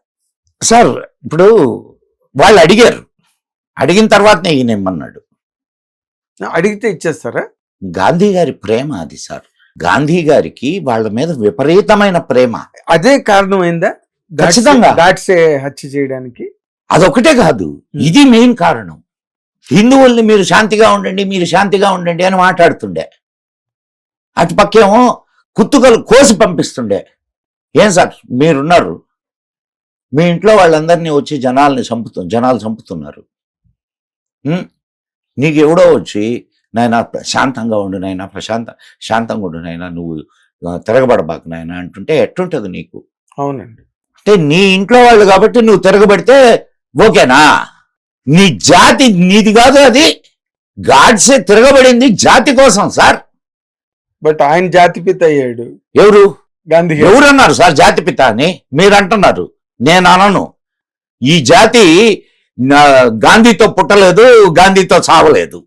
సార్? ఇప్పుడు వాళ్ళు అడిగిన తర్వాతనే ఈయన ఇమ్మన్నాడు. అడిగితే ఇచ్చేస్తారా? గాంధీ గారి ప్రేమ అది సార్. గాంధీ గారికి వాళ్ళ మీద విపరీతమైన ప్రేమ. అదే కారణమైందా ఖచ్చితంగా గాడ్సే హత్య చేయడానికి? అదొకటే కాదు, ఇది మెయిన్ కారణం. హిందువుల్ని మీరు శాంతిగా ఉండండి అని మాట్లాడుతుండే, అటు పక్కేమో కుత్తుకలు కోసి పంపిస్తుండే. ఏం సార్ మీరున్నారు, మీ ఇంట్లో వాళ్ళందరినీ వచ్చి జనాలు చంపుతున్నారు. నీకు ఎవడో వచ్చి నాయన శాంతంగా ఉండు నాయన, శాంతంగా ఉండు నాయన, నువ్వు తిరగబడబాకు నాయన అంటుంటే ఎట్లుంటది నీకు? అవునండి. అంటే నీ ఇంట్లో వాళ్ళు కాబట్టి నువ్వు తిరగబడితే ఓకేనా? నీ జాతి నీది కాదు, అది గాడ్సే తిరగబడింది జాతి కోసం సార్. బట్ ఆయన జాతిపిత అయ్యాడు. ఎవరు గాంధీ ఎవరన్నారు సార్ జాతిపిత అని? మీరు అంటున్నారు, నేను అనను. ఈ జాతి గాంధీతో పుట్టలేదు, గాంధీతో చావలేదు.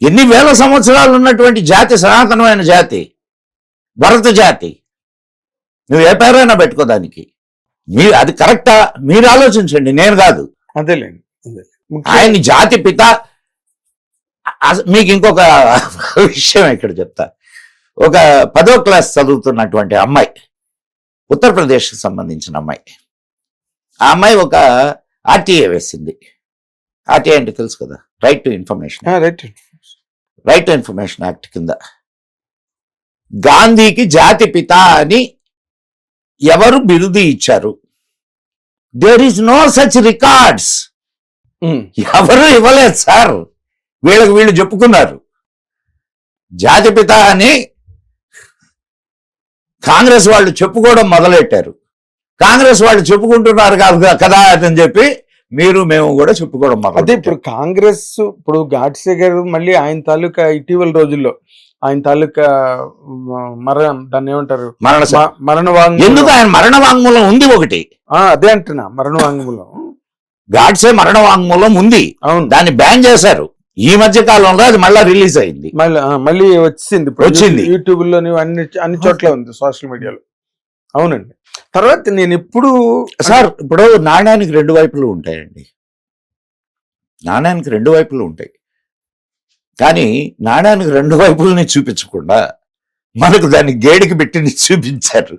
ఎన్ని వేల సంవత్సరాలు ఉన్నటువంటి జాతి, సనాతనమైన జాతి, భరత జాతి. నువ్వు ఏ పేరైనా పెట్టుకో దానికి. మీరు అది కరెక్టా? మీరు ఆలోచించండి, నేను కాదు. అదేలేండి. ఆయన జాతి పిత. మీకు ఇంకొక విషయం ఇక్కడ చెప్తా. ఒక 10వ క్లాస్ చదువుతున్నటువంటి అమ్మాయి, ఉత్తరప్రదేశ్కి సంబంధించిన అమ్మాయి. ఆ అమ్మాయి ఒక ఆర్టీఏ వేసింది. ఆర్టీఏ అంటే తెలుసు కదా, right to information. Right to information act కింద గాంధీకి జాతి పిత అని ఎవరు బిరుదు ఇచ్చారు? There is no such records. ఎవరు ఇవ్వలేదు సార్. వీళ్ళు చెప్పుకున్నారు జాతిపిత అని. కాంగ్రెస్ వాళ్ళు చెప్పుకోవడం మొదలెట్టారు. కాంగ్రెస్ వాళ్ళు చెప్పుకుంటున్నారు కదా అని చెప్పి మేము కూడా చెప్పుకోవడం మొదలు. అదే ఇప్పుడు కాంగ్రెస్, ఇప్పుడు గాడ్సే గారు మళ్ళీ ఆయన తాలూకా ఇటీవల రోజుల్లో ఆయన తాలూకా దాన్ని ఏమంటారు, మరణ వాంగ్మూలం. ఎందుకు ఆయన మరణ వాంగ్మూలం ఉంది ఒకటి. అదే అంటున్నా, మరణ వాంగ్మూలం. గాడ్సే మరణ వాంగ్మూలం ఉంది. అవును, దాన్ని బ్యాన్ చేశారు. ఈ మధ్య కాలంలో అది మళ్ళీ రిలీజ్ అయింది. మళ్ళీ వచ్చింది యూట్యూబ్ లో, అన్ని చోట్ల ఉంది, సోషల్ మీడియాలో. అవునండి. తర్వాత నేను ఎప్పుడు సార్, ఇప్పుడు నాణ్యానికి 2 వైపులు ఉంటాయండి. నాణ్యానికి 2 వైపులు ఉంటాయి. కానీ నాణ్యానికి 2 వైపులని చూపించకుండా మనకు దాన్ని గేడికి పెట్టి చూపించారు.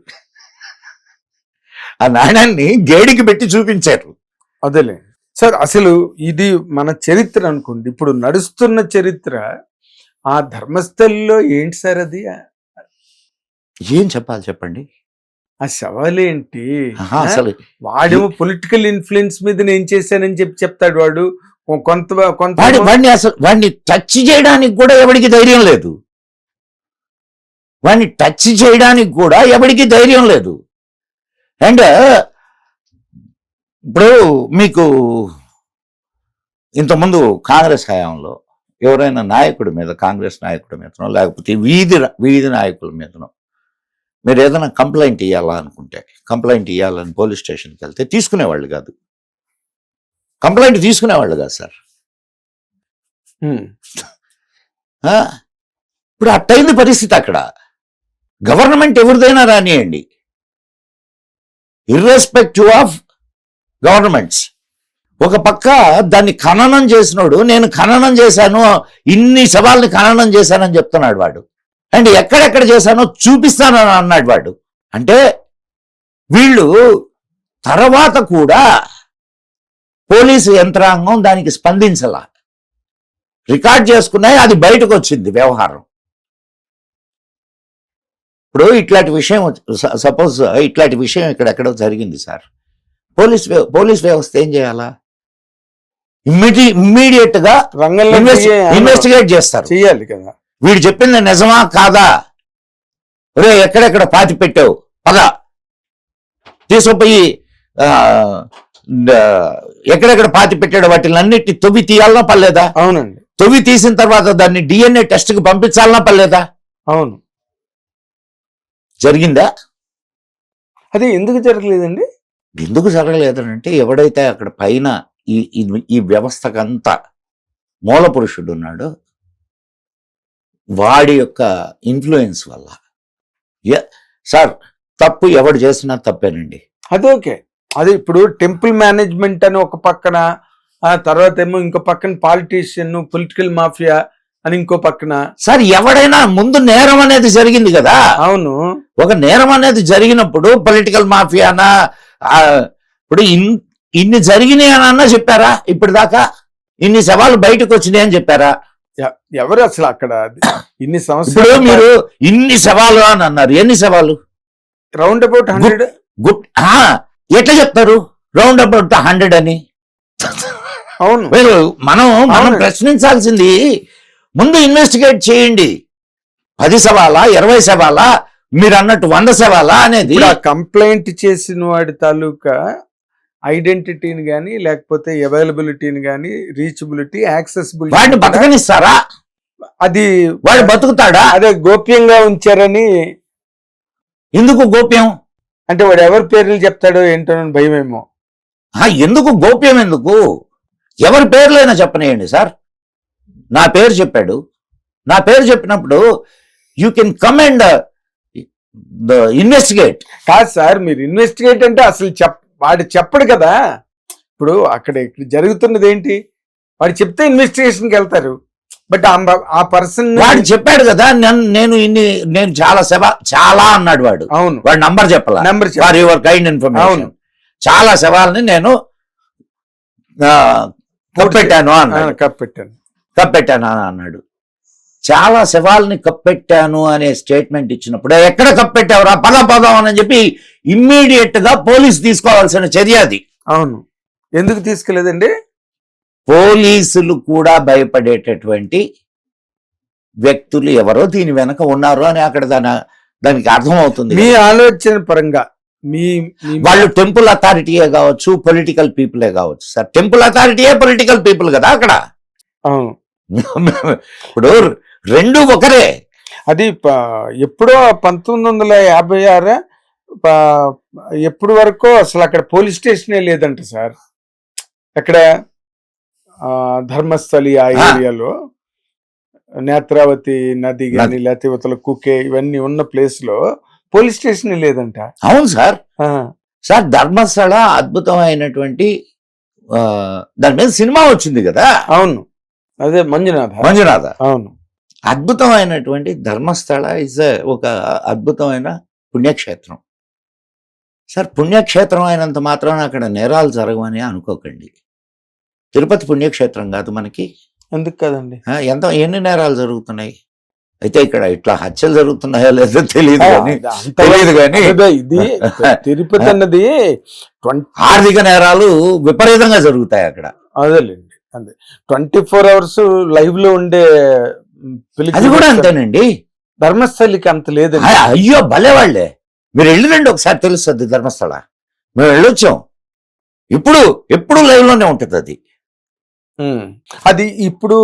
ఆ నాణ్యాన్ని గేడికి పెట్టి చూపించారు. అదేలే సార్. అసలు ఇది మన చరిత్ర అనుకోండి, ఇప్పుడు నడుస్తున్న చరిత్ర. ఆ ధర్మస్థలిలో ఏంటి సార్ అది? ఏం చెప్పాలి చెప్పండి. ఆ శవాలేంటి? అసలు వాడేమో పొలిటికల్ ఇన్ఫ్లుయెన్స్ మీద నేను చేశానని చెప్తాడు వాడు. వాడిని టచ్ చేయడానికి కూడా ఎవరికి ధైర్యం లేదు. వాడిని టచ్ చేయడానికి కూడా ఎవరికి ధైర్యం లేదు. అండ్ ఇప్పుడు మీకు ఇంతకుముందు కాంగ్రెస్ హయాంలో ఎవరైనా నాయకుడి మీద, కాంగ్రెస్ నాయకుడి మీదనో లేకపోతే వీధి నాయకుల మీదనో మీరు ఏదైనా కంప్లైంట్ ఇవ్వాలా అనుకుంటే, కంప్లైంట్ ఇవ్వాలని పోలీస్ స్టేషన్కి వెళ్తే తీసుకునేవాళ్ళు కాదు. కంప్లైంట్ తీసుకునేవాళ్ళు కాదు సార్. ఇప్పుడు అట్టయింది పరిస్థితి అక్కడ. గవర్నమెంట్ ఎవరిదైనా రానియండి, ఇర్రెస్పెక్టివ్ ఆఫ్ గవర్నమెంట్స్. ఒక పక్క దాన్ని ఖననం చేసినోడు, నేను ఖననం చేశాను, ఇన్ని శవాల్ని ఖననం చేశానని చెప్తున్నాడు వాడు. అండ్ ఎక్కడెక్కడ చేశానో చూపిస్తానని అన్నాడు వాడు. అంటే వీళ్ళు తర్వాత కూడా పోలీసు యంత్రాంగం దానికి స్పందించాల. రికార్డ్ చేసుకున్నాయి, అది బయటకు వచ్చింది వ్యవహారం. ఇప్పుడు ఇట్లాంటి విషయం, సపోజ్ ఇట్లాంటి విషయం ఇక్కడెక్కడో జరిగింది సార్. పోలీస్ వ్యవస్థ ఏం చేయాలా? ఇమ్మీడియట్ గా ఇన్వెస్టిగేట్ చేస్తారు. చేయాలి కదా. వీడు చెప్పింది నిజమా కాదా, రే ఎక్కడెక్కడ పాతి పెట్టావు పద తీసుకుపోయి ఎక్కడెక్కడ పాతి పెట్టాడు వాటిలన్నిటిని తొవ్వి తీయాలన్నా పర్లేదా? అవునండి. తొవ్వి తీసిన తర్వాత దాన్ని DNA టెస్ట్ కి పంపించాలన్నా పర్లేదా? అవును. జరిగిందా? అది ఎందుకు జరగలేదండి? ఎందుకు జరగలేదంటే ఎవడైతే అక్కడ పైన ఈ వ్యవస్థకంతా మూల పురుషుడు ఉన్నాడో వాడి యొక్క ఇన్ఫ్లుయెన్స్ వల్ల. సార్, తప్పు ఎవడు చేసినా తప్పేనండి. అది ఓకే. అది ఇప్పుడు టెంపుల్ మేనేజ్మెంట్ అని ఒక పక్కన, ఆ తర్వాత ఏమో ఇంకో పక్కన పాలిటీషియన్, పొలిటికల్ మాఫియా అని ఇంకో పక్కన. సార్, ఎవడైనా ముందు నేరం అనేది జరిగింది కదా. అవును. ఒక నేరం అనేది జరిగినప్పుడు పొలిటికల్ మాఫియానా, ఇప్పుడు ఇన్ని జరిగినాయి అన్నా చెప్పారా? ఇప్పటిదాకా ఇన్ని సవాళ్ళు బయటకు వచ్చినాయి అని చెప్పారా? ఎవరు అసలు అక్కడ ఇన్ని సంవత్సరాలు మీరు ఇన్ని సవాళ్ళు అని అన్నారు. ఎన్ని సవాళ్ళు? Round about 100. ఎట్లా చెప్తారు రౌండ్ అబౌట్ 100 అని? అవును. మనం ప్రశ్నించాల్సింది ముందు ఇన్వెస్టిగేట్ చేయండి. 10 సవాలా, 20 సవాలా, మీరు అన్నట్టు 100 శవాలా అనేది? ఇప్పుడు ఆ కంప్లైంట్ చేసిన వాడి తాలూకా ఐడెంటిటీని గానీ లేకపోతే అవైలబిలిటీని గానీ రీచబిలిటీ వాడిని యాక్సెసిబిలిటీ బతకనిస్తారా? అది వాడు బతుకుతాడా? అదే గోప్యంగా ఉంచారని. ఎందుకు గోప్యం? అంటే వాడు ఎవరి పేర్లు చెప్తాడో ఏంటోనని భయమేమో. ఎందుకు గోప్యం? ఎందుకు? ఎవరి పేర్లైనా చెప్పనేయండి సార్. నా పేరు చెప్పాడు, నా పేరు చెప్పినప్పుడు you can come and investigate. కాదు సార్, మీరు ఇన్వెస్టిగేట్ అంటే అసలు వాడు చెప్పడు కదా. ఇప్పుడు ఇక్కడ జరుగుతున్నది ఏంటి, వాడు చెప్తే ఇన్వెస్టిగేషన్కి వెళ్తారు. బట్ ఆ పర్సన్ వాడు చెప్పాడు కదా, నేను చాలా అన్నాడు వాడు. అవును, వాడు నంబర్ చెప్పాల. Number for your kind information, చాలా శవాలని నేను కప్పెట్టాను అన్నాడు. కప్పెట్టాను అని అన్నాడు. చాలా శవాలని కప్పెట్టాను అనే స్టేట్మెంట్ ఇచ్చినప్పుడు ఎక్కడ కప్పెట్టావురా, పదం అని చెప్పి ఇమ్మీడియట్ గా పోలీసు తీసుకోవాల్సిన చర్య అది. అవును, ఎందుకు తీసుకోలేదండి? పోలీసులు కూడా భయపడేటటువంటి వ్యక్తులు ఎవరో దీని వెనక ఉన్నారు అని అక్కడ దానికి అర్థమవుతుంది. మీ ఆలోచన పరంగా వాళ్ళు టెంపుల్ అథారిటీయే కావచ్చు, పొలిటికల్ పీపులే కావచ్చు సార్. టెంపుల్ అథారిటీయే పొలిటికల్ పీపుల్ కదా అక్కడ. ఇప్పుడు రెండు ఒకరే. అది ఎప్పుడో 1956 ఎప్పుడు వరకు అసలు అక్కడ పోలీస్ స్టేషనే లేదంట సార్. అక్కడ ధర్మస్థలి ఆ ఏరియాలో నేత్రావతి నది కానీ లేకపోతే ఇవతల కుకే ఇవన్నీ ఉన్న ప్లేస్ లో పోలీస్ స్టేషన్ లేదంట. అవును సార్. సార్ ధర్మస్థల అద్భుతమైనటువంటి దాని మీద సినిమా వచ్చింది కదా. అవును, అదే మంజునాథ. అవును, అద్భుతమైనటువంటి ధర్మస్థల ఇస్ ఒక అద్భుతమైన పుణ్యక్షేత్రం సార్. పుణ్యక్షేత్రం అయినంత మాత్రాన అక్కడ నేరాలు జరగవని అనుకోకండి. తిరుపతి పుణ్యక్షేత్రం కాదు మనకి. ఎందుకు కదండి, ఎన్ని నేరాలు జరుగుతున్నాయి. అయితే ఇక్కడ ఇట్లా హత్యలు జరుగుతున్నాయో లేదో తెలియదు కానీ ఇది తిరుపతి అన్నది ఆర్థిక నేరాలు విపరీతంగా జరుగుతాయి అక్కడ. అదేలేండి, అదే 24 hours లైవ్ లో ఉండే అది కూడా అంతేనండి. ధర్మస్థలికి అంత లేదు. అయ్యో భలే వాళ్ళే, మీరు వెళ్ళిరండి ఒకసారి తెలుస్తుంది ధర్మస్థల. మేము వెళ్ళొచ్చాం, ఎప్పుడు లైవ్ లోనే ఉంటుంది అది. అది ఇప్పుడు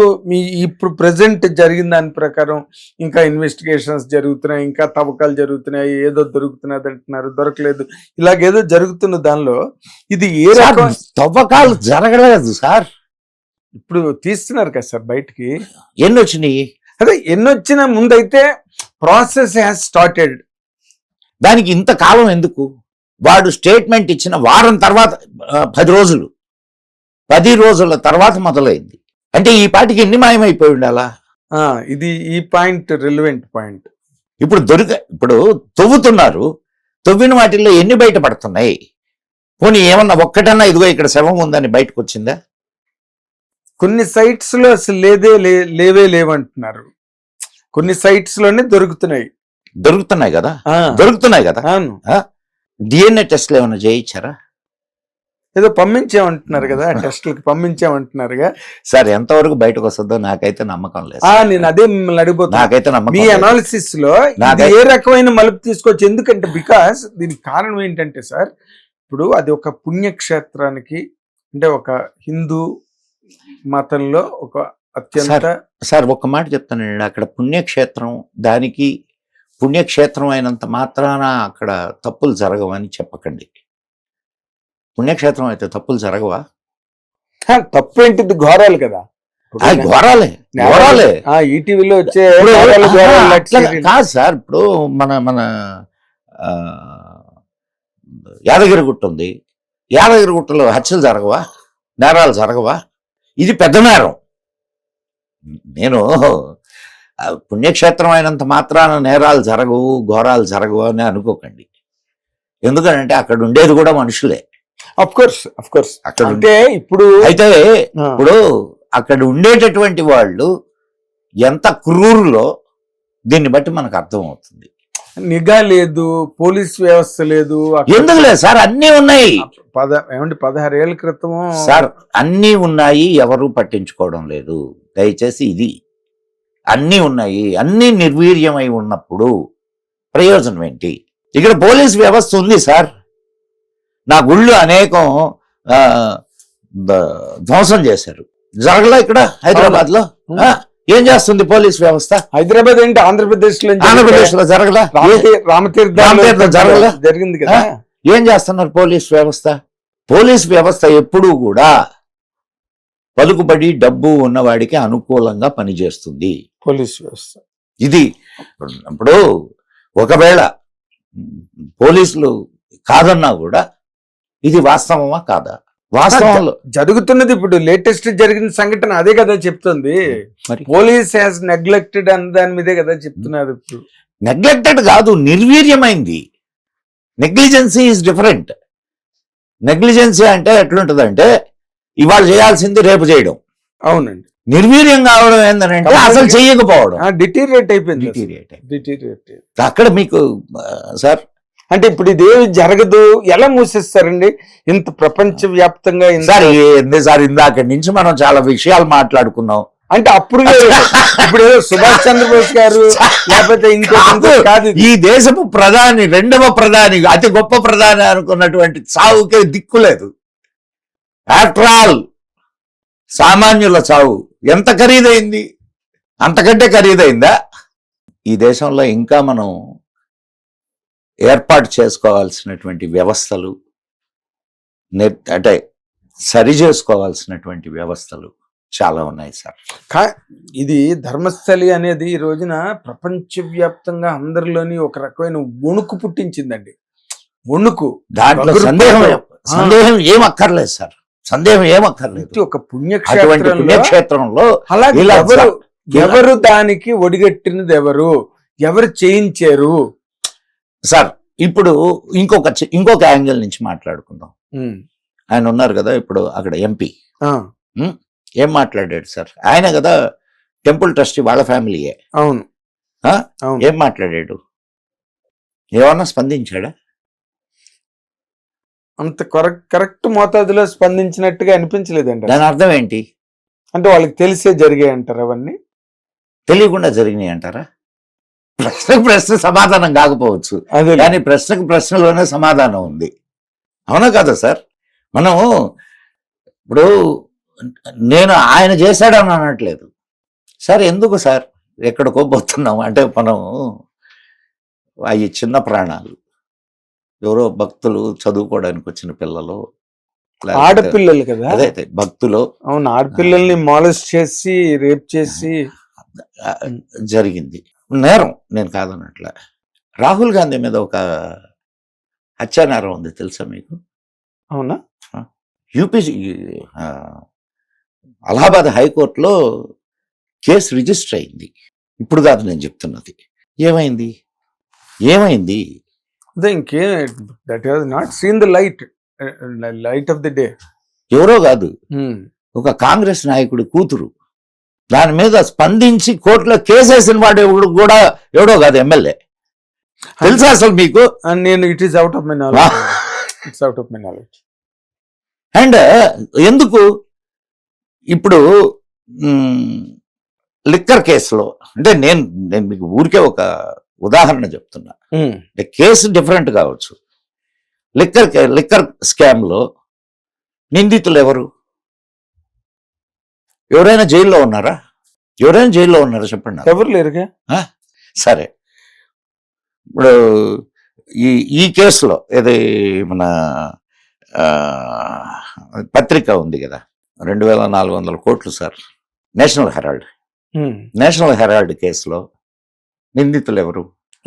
ప్రెసెంట్ జరిగిన దాని ప్రకారం ఇంకా ఇన్వెస్టిగేషన్స్ జరుగుతున్నాయి, ఇంకా తవ్వకాలు జరుగుతున్నాయి, ఏదో దొరుకుతున్నది అంటున్నారు, దొరకలేదు, ఇలాగేదో జరుగుతున్న దానిలో ఇది ఏ రకం తవ్వకాలు జరగలేదు సార్. ఇప్పుడు తీస్తున్నారు కదా సార్ బయటికి. ఎన్ని వచ్చినాయి? అదే ఎన్ని వచ్చినా ముందైతే ప్రాసెస్ హ్యాస్ స్టార్టెడ్. దానికి ఇంత కాలం ఎందుకు? వాడు స్టేట్మెంట్ ఇచ్చిన వారం తర్వాత 10 రోజుల తర్వాత మొదలైంది అంటే ఈ పాటికి ఎన్ని మాయమైపోయి ఉండాలా? ఇది ఈ పాయింట్ రిలవెంట్ పాయింట్. ఇప్పుడు తవ్వుతున్నారు, తవ్విన వాటిల్లో ఎన్ని బయటపడుతున్నాయి? పోనీ ఏమన్నా ఒక్కటన్నా ఇదిగో ఇక్కడ శవం ఉందని బయటకు వచ్చిందా? కొన్ని సైట్స్ లో అసలు లేవంటున్నారు. కొన్ని సైట్స్ లోనే దొరుకుతున్నాయి కదా. డిఎన్ఏ టెస్ట్లు ఏమైనా చేయించారా? ఏదో పంపించామంటున్నారు కదా, టెస్ట్లకి పంపించామంటున్నారుగా సార్. ఎంతవరకు బయటకు వస్తుందో నాకైతే నమ్మకం లేదు. నేను అదే మిమ్మల్ని అడిగిపోతున్నా, నాకైతే నమ్మకం. మీ అనాలిసిస్ లో ఏ రకమైన మలుపు తీసుకోవచ్చు? ఎందుకంటే బికాస్ దీనికి కారణం ఏంటంటే సార్, ఇప్పుడు అది ఒక పుణ్యక్షేత్రానికి, అంటే ఒక హిందూ మతంలో ఒక అత్యంత. సార్ ఒక్క మాట చెప్తానండి, అక్కడ పుణ్యక్షేత్రం అయినంత మాత్రాన అక్కడ తప్పులు జరగవని చెప్పకండి. పుణ్యక్షేత్రం అయితే తప్పులు జరగవా? తప్పు ఏంటిది, ఘోరాలు కదా. ఘోరాలే ఈటీవీలో వచ్చే కాదు సార్. ఇప్పుడు మన యాదగిరిగుట్ట ఉంది, యాదగిరిగుట్టలో హత్యలు జరగవా, నేరాలు జరగవా? ఇది పెద్ద నేరం. నేను పుణ్యక్షేత్రం అయినంత మాత్రాన నేరాలు జరగవు, ఘోరాలు జరగవు అని అనుకోకండి. ఎందుకంటే అక్కడ ఉండేది కూడా మనుషులే. అఫ్ కోర్స్ అక్కడ అంటే ఇప్పుడు అక్కడ ఉండేటటువంటి వాళ్ళు ఎంత క్రూరులో దీన్ని బట్టి మనకు అర్థం అవుతుంది. నిఘా లేదు, పోలీస్ వ్యవస్థ లేదు. ఎందుకు లేదు సార్? అన్నీ ఉన్నాయి. 16 ఏళ్ల క్రితం సార్ అన్నీ ఉన్నాయి, ఎవరు పట్టించుకోవడం లేదు. దయచేసి ఇది అన్నీ ఉన్నాయి, అన్నీ నిర్వీర్యమై ఉన్నప్పుడు ప్రయోజనం ఏంటి? ఇక్కడ పోలీస్ వ్యవస్థ ఉంది సార్. నా గుళ్ళు అనేకం ధ్వంసం చేశారు. జరగలా ఇక్కడ హైదరాబాద్ లో? ఏం చేస్తుంది పోలీస్ వ్యవస్థ? హైదరాబాద్ ఏంటి, ఆంధ్రప్రదేశ్ లో జరగలా? రామతీర్థం జరగలా? జరిగింది కదా. ఏం చేస్తున్నారు పోలీస్ వ్యవస్థ? పోలీస్ వ్యవస్థ ఎప్పుడూ కూడా పలుకుబడి డబ్బు ఉన్నవాడికి అనుకూలంగా పనిచేస్తుంది పోలీస్ వ్యవస్థ. ఇది ఇప్పుడు ఒకవేళ పోలీసులు కాదన్నా కూడా ఇది వాస్తవమా కాదా? వాస్తవంలో జరుగుతున్నది ఇప్పుడు లేటెస్ట్ జరిగిన సంఘటన అదే కదా చెప్తుంది. మరి పోలీస్ హ్యాస్ నెగ్లెక్టెడ్ అన్న దాని మీదే కదా చెప్తున్నారు. ఇప్పుడు నెగ్లెక్టెడ్ కాదు, నిర్వీర్యమైంది. Negligence is different. నెగ్లిజెన్సీ అంటే ఎట్లుంటదంటే ఇవాళ చేయాల్సింది రేపు చేయడం. అవునండి. నిర్వీర్యం కావడం ఏంటంటే అసలు చేయకపోవడం. డిటీరియేట్ అయిపోయింది. అక్కడ మీకు సార్ అంటే ఇప్పుడు ఇదేమి జరగదు, ఎలా మూసేస్తారండి ఇంత ప్రపంచ వ్యాప్తంగా? సార్ ఇందాక నుంచి మనం చాలా విషయాలు మాట్లాడుకున్నాం. అంటే అప్పుడు ఇప్పుడు సుభాష్ చంద్రబోస్ గారు లేకపోతే ఇంకో కాదు, ఈ దేశపు ప్రధాని, రెండవ ప్రధాని, అతి గొప్ప ప్రధాని అనుకున్నటువంటి చావుకే దిక్కులేదు. ఆఫ్టర్ ఆల్ సామాన్యుల చావు ఎంత ఖరీదైంది? అంతకంటే ఖరీదైందా? ఈ దేశంలో ఇంకా మనం ఏర్పాటు చేసుకోవాల్సినటువంటి వ్యవస్థలు, అంటే సరి చేసుకోవాల్సినటువంటి వ్యవస్థలు చాలా ఉన్నాయి సార్. ఇది ధర్మస్థలి అనేది ఈ రోజున ప్రపంచవ్యాప్తంగా అందరిలోని ఒక రకమైన వణుకు పుట్టించిందండి. వణుకు, దాంట్లో సందేహం ఏమక్కర్లేదు సార్. సందేహం ఏమక్కర్లేదు. ఒక పుణ్యక్షేత్రంలో అలాగే ఎవరు దానికి ఒడిగట్టినది, ఎవరు చేయించారు సార్? ఇప్పుడు ఇంకొక యాంగిల్ నుంచి మాట్లాడుకుందాం. ఆయన ఉన్నారు కదా ఇప్పుడు అక్కడ ఎంపీ, ఏం మాట్లాడాడు సార్? ఆయన కదా టెంపుల్ ట్రస్టీ, వాళ్ళ ఫ్యామిలీయే. అవును. ఏం మాట్లాడాడు? ఏమన్నా స్పందించాడా? అంత కరెక్ట్ మోతాదులో స్పందించినట్టుగా అనిపించలేదండి. దాని అర్థం ఏంటి? అంటే వాళ్ళకి తెలిసే జరిగాయి అంటారు, అవన్నీ తెలియకుండా జరిగినాయి అంటారా? ప్రశ్నకు ప్రశ్న సమాధానం కాకపోవచ్చు, కానీ ప్రశ్నకు ప్రశ్నలోనే సమాధానం ఉంది. అవునా కదా సార్? మనం ఇప్పుడు నేను ఆయన చేశాడని అనట్లేదు సార్. ఎందుకు సార్ ఎక్కడికో పోతున్నాం అంటే, మనం అవి చిన్న ప్రాణాలు, ఎవరో భక్తులు, చదువుకోవడానికి వచ్చిన పిల్లలు, ఆడపిల్లలు కదా. అదే భక్తులు. అవును, ఆడపిల్లల్ని మాలెస్ట్ చేసి రేప్ చేసి జరిగింది. నేరం నేను కాదన్నట్ల. రాహుల్ గాంధీ మీద ఒక హత్యా నేరం ఉంది, తెలుసా మీకు? అవునా? యూపీ అలహాబాద్ హైకోర్టులో కేసు రిజిస్టర్ అయింది. ఇప్పుడు కాదు నేను చెప్తున్నది. ఏమైంది? That has not seen the light of the day. ఎవరో కాదు, ఒక కాంగ్రెస్ నాయకుడి కూతురు దాని మీద స్పందించి కోర్టులో కేసేసిన వాడు కూడా ఎవడో కాదు, ఎమ్మెల్యే. తెలుసా అసలు మీకు? నేను it is out of my knowledge. And ఎందుకు ఇప్పుడు లిక్కర్ కేసులో, అంటే నేను మీకు ఊరికే ఒక ఉదాహరణ చెప్తున్నా. కేసు డిఫరెంట్ కావచ్చు. లిక్కర్ స్కామ్ లో నిందితులు ఎవరు? ఎవరైనా జైల్లో ఉన్నారా? చెప్పండి. ఎవరు లేరుగా. సరే, ఇప్పుడు ఈ కేసులో ఏది మన పత్రిక ఉంది కదా, 2400 కోట్లు సార్, నేషనల్ హెరాల్డ్ కేసులో నిందితులు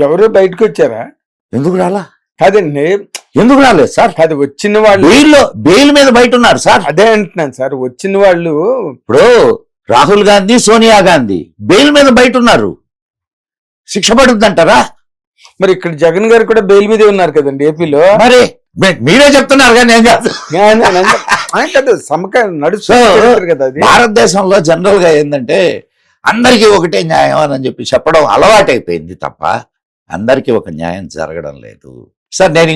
ఎవరు బయటకు వచ్చారా? ఎందుకు రాలా? కాదండి, ఎందుకు రాలేదు సార్? అది వచ్చిన వాళ్ళు బెయిల్ మీద బయట ఉన్నారు సార్. అదే అంటున్నాను సార్, వచ్చిన వాళ్ళు. ఇప్పుడు రాహుల్ గాంధీ, సోనియా గాంధీ బెయిల్ మీద బయట ఉన్నారు. శిక్ష పడుతుందంటారా? మరి ఇక్కడ జగన్ గారు కూడా బెయిల్ మీదే ఉన్నారు కదండి ఏపీలో. మరి మీరే చెప్తున్నారు కానీ ఏం కాదు. భారతదేశంలో జనరల్ గా ఏంటంటే అందరికీ ఒకటే న్యాయం అని చెప్పి చెప్పడం అలవాటైపోయింది తప్ప అందరికీ ఒక న్యాయం జరగడం లేదు సార్. నేను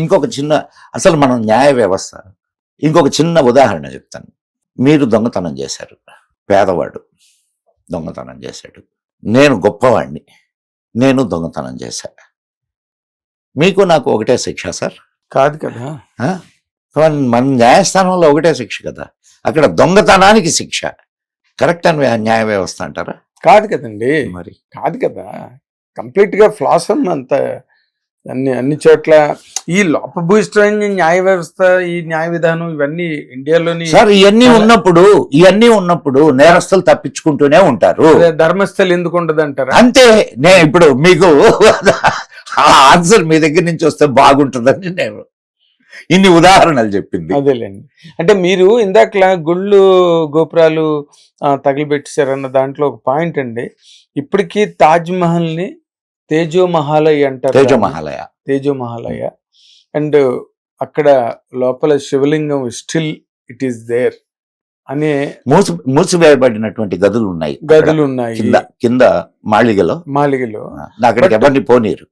అసలు మనం న్యాయ వ్యవస్థ, ఇంకొక చిన్న ఉదాహరణ చెప్తాను. మీరు దొంగతనం చేశారు, పేదవాడు దొంగతనం చేశాడు, నేను గొప్పవాడిని, నేను దొంగతనం చేశా. మీకు నాకు ఒకటే శిక్ష సార్. కాదు కదా. మన న్యాయస్థానంలో ఒకటే శిక్ష కదా. అక్కడ దొంగతనానికి శిక్ష. కరెక్ట్ అని న్యాయ వ్యవస్థ అంటారా? కాదు కదండి, మరి కాదు కదా. కంప్లీట్ గా ఫ్లాస్ అంత అన్ని చోట్ల ఈ లోపభూయిష్టమైన న్యాయ వ్యవస్థ, ఈ న్యాయ విధానం ఇవన్నీ ఇండియాలోని సార్ ఇవన్నీ ఉన్నప్పుడు నేరస్తులు తప్పించుకుంటూనే ఉంటారు. ధర్మస్థలు ఎందుకు ఉండదు అంటారా? అంతే. నేను ఇప్పుడు మీకు ఆ ఆన్సర్ మీ దగ్గర నుంచి వస్తే బాగుంటుందని నేను ఇన్ని ఉదాహరణలు చెప్పింది. అదేలేండి. అంటే మీరు ఇందాకలా గుళ్ళు గోపురాలు తగిలిపెట్టేశారన్న దాంట్లో ఒక పాయింట్ అండి. ఇప్పటికీ తాజ్ మహల్ ని తేజోమహాలయ అంటారు. తేజోమహాలయ. అండ్ అక్కడ లోపల శివలింగం స్టిల్ ఇట్ ఈస్ దేర్ అనే మూసివేయబడినటువంటి గదులు ఉన్నాయి. కింద మాళిగలో అక్కడికి ఎవరిని పోనీరు.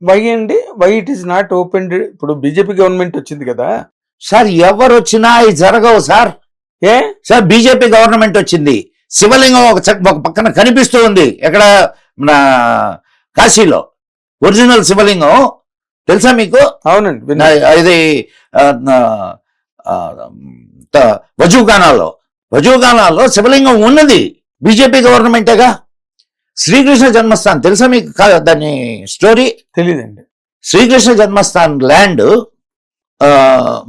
వై అండి? Why it is not open? ఇప్పుడు బీజేపీ గవర్నమెంట్ వచ్చింది కదా సార్. ఎవరు వచ్చినా ఇది జరగవు సార్. సార్ బీజేపీ గవర్నమెంట్ వచ్చింది, శివలింగం ఒక పక్కన కనిపిస్తూ ఉంది. ఎక్కడ? మన కాశీలో ఒరిజినల్ శివలింగం తెలుసా మీకు? అవునండి. ఇది వజూగానాలో శివలింగం ఉన్నది. బీజేపీ గవర్నమెంటేగా. శ్రీకృష్ణ జన్మస్థాన్ తెలుసా మీకు? దాని స్టోరీ తెలీదండి. శ్రీకృష్ణ జన్మస్థాన్ ల్యాండ్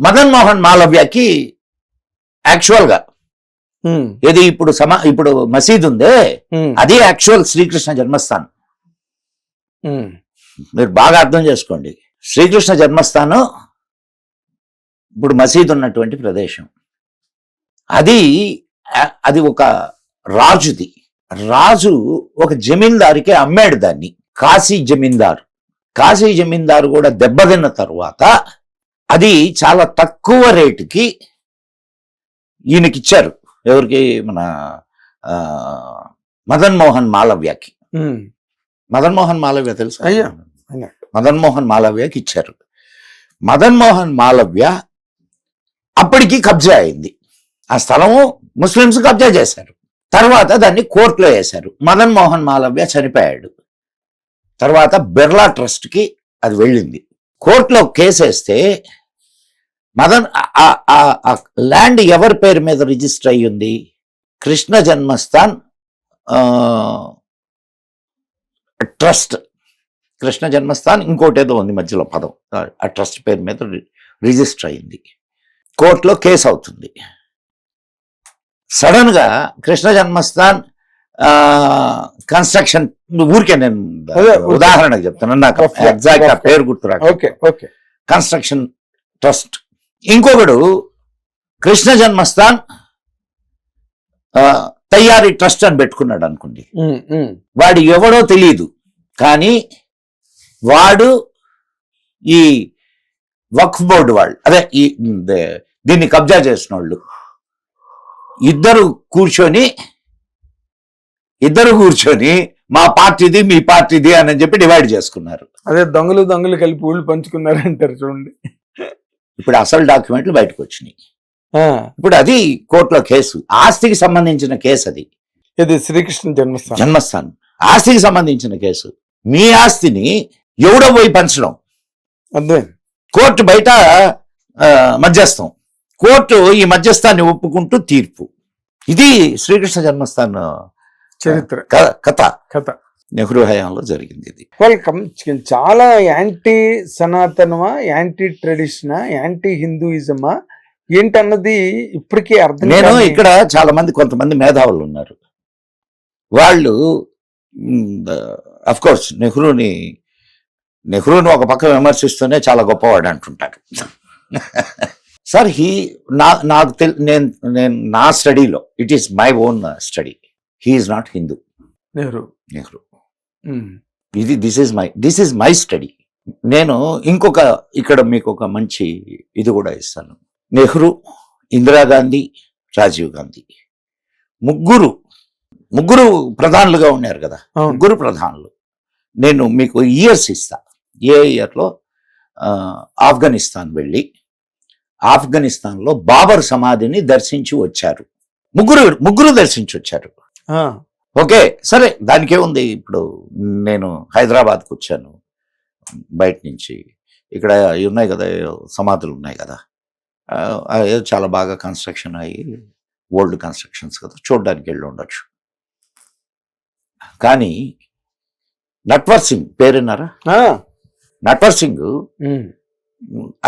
మదన్ మోహన్ మాలవ్యకి యాక్చువల్ గా ఇది ఇప్పుడు మసీద్ ఉందే, అది యాక్చువల్ శ్రీకృష్ణ జన్మస్థాన్. మీరు బాగా అర్థం చేసుకోండి. శ్రీకృష్ణ జన్మస్థానం ఇప్పుడు మసీద్ ఉన్నటువంటి ప్రదేశం. అది ఒక రాజుది. రాజు ఒక జమీందారికి అమ్మాడు దాన్ని. కాశీ జమీందారు కూడా దెబ్బతిన్న తరువాత అది చాలా తక్కువ రేటుకి ఈయనకిచ్చారు. ఎవరికి? మన మదన్ మోహన్ మాలవ్యకి. మదన్ మోహన్ మాలవ్య తెలుసు? మదన్ మోహన్ మాలవ్యకి ఇచ్చారు. మదన్ మోహన్ మాలవ్య అప్పటికి కబ్జా అయింది. ఆ స్థలము ముస్లింస్ కబ్జా చేశారు. తర్వాత దాన్ని కోర్టులో వేశారు. మదన్ మోహన్ మాలవ్య చనిపోయాడు. తర్వాత బిర్లా ట్రస్ట్ కి అది వెళ్ళింది. కోర్టులో కేసేస్తే ల్యాండ్ ఎవరి పేరు మీద రిజిస్టర్ అయ్యింది? కృష్ణ జన్మస్థాన్ ట్రస్ట్. కృష్ణ జన్మస్థాన్ ఇంకోటి ఏదో ఉంది మధ్యలో పదం. ఆ ట్రస్ట్ పేరు మీద రిజిస్టర్ అయింది. కోర్టులో కేసు అవుతుంది. సడన్ గా కృష్ణ జన్మస్థాన్ కన్స్ట్రక్షన్, ఊరికే నేను ఉదాహరణకు చెప్తాను, నాకు ఎగ్జాక్ట్ ఆ పేరు గుర్తురా. Construction trust. ఇంకొకడు కృష్ణ జన్మస్థాన్ తయారీ ట్రస్ట్ అని పెట్టుకున్నాడు అనుకోండి. వాడు ఎవడో తెలియదు, కానీ వాడు ఈ వక్ఫ్ బోర్డు వాళ్ళు, అదే దీన్ని కబ్జా చేసిన వాళ్ళు ఇద్దరు కూర్చొని మా పార్టీది మీ పార్టీది అని చెప్పి డివైడ్ చేసుకున్నారు. అదే దొంగలు కలిపి ఊళ్ళు పంచుకున్నారు అంటారు చూడండి. ఇప్పుడు అసలు డాక్యుమెంట్లు బయటకు వచ్చినాయి. ఇప్పుడు అది కోర్టులో కేసు, ఆస్తికి సంబంధించిన కేసు. అది శ్రీకృష్ణ జన్మస్థాన్ ఆస్తికి సంబంధించిన కేసు. మీ ఆస్తిని ఎవడో పోయి పంచడం, అదే కోర్టు బయట మధ్యస్థం. కోర్టు ఈ మధ్యస్థాన్ని ఒప్పుకుంటూ తీర్పు. ఇది శ్రీకృష్ణ జన్మస్థాన్ చరిత్ర కథ. నెహ్రూ హయాంలో జరిగింది. ఇది చాలా యాంటీ సనాతనమా, యాంటీ ట్రెడిషనా, యాంటీ హిందూయిజమా ఏంటన్నది ఇప్పటికీ అర్థం. నేను ఇక్కడ చాలా మంది, కొంతమంది మేధావులు ఉన్నారు. వాళ్ళు అఫ్ కోర్స్ నెహ్రూని ఒక పక్క విమర్శిస్తూనే చాలా గొప్పవాడు అంటుంటారు. సార్ నేను నా స్టడీలో, it is my own study, he is not Hindu. Nehru this is my study. నేను ఇక్కడ మీకు ఒక మంచి ఇది కూడా ఇస్తాను. నెహ్రూ, ఇందిరాగాంధీ, రాజీవ్ గాంధీ ముగ్గురు ప్రధానులుగా ఉన్నారు కదా. ముగ్గురు ప్రధానులు. నేను మీకు ఇయర్స్ ఇస్తా. ఏ ఇయర్లో ఆఫ్ఘనిస్తాన్ వెళ్ళి ఆఫ్ఘనిస్తాన్లో బాబర్ సమాధిని దర్శించి వచ్చారు. ముగ్గురు దర్శించి వచ్చారు. ఓకే, సరే, దానికే ఉంది. ఇప్పుడు నేను హైదరాబాద్కు వచ్చాను, బయట నుంచి. ఇక్కడ ఇవి ఉన్నాయి కదా, సమాధులు ఉన్నాయి కదా, అవి చాలా బాగా కన్స్ట్రక్షన్ అయ్యి ఓల్డ్ కన్స్ట్రక్షన్స్ కదా, చూడడానికి వెళ్ళి ఉండొచ్చు. కానీ నట్వర్ సింగ్ పేరున్నారా? నట్వర్ సింగ్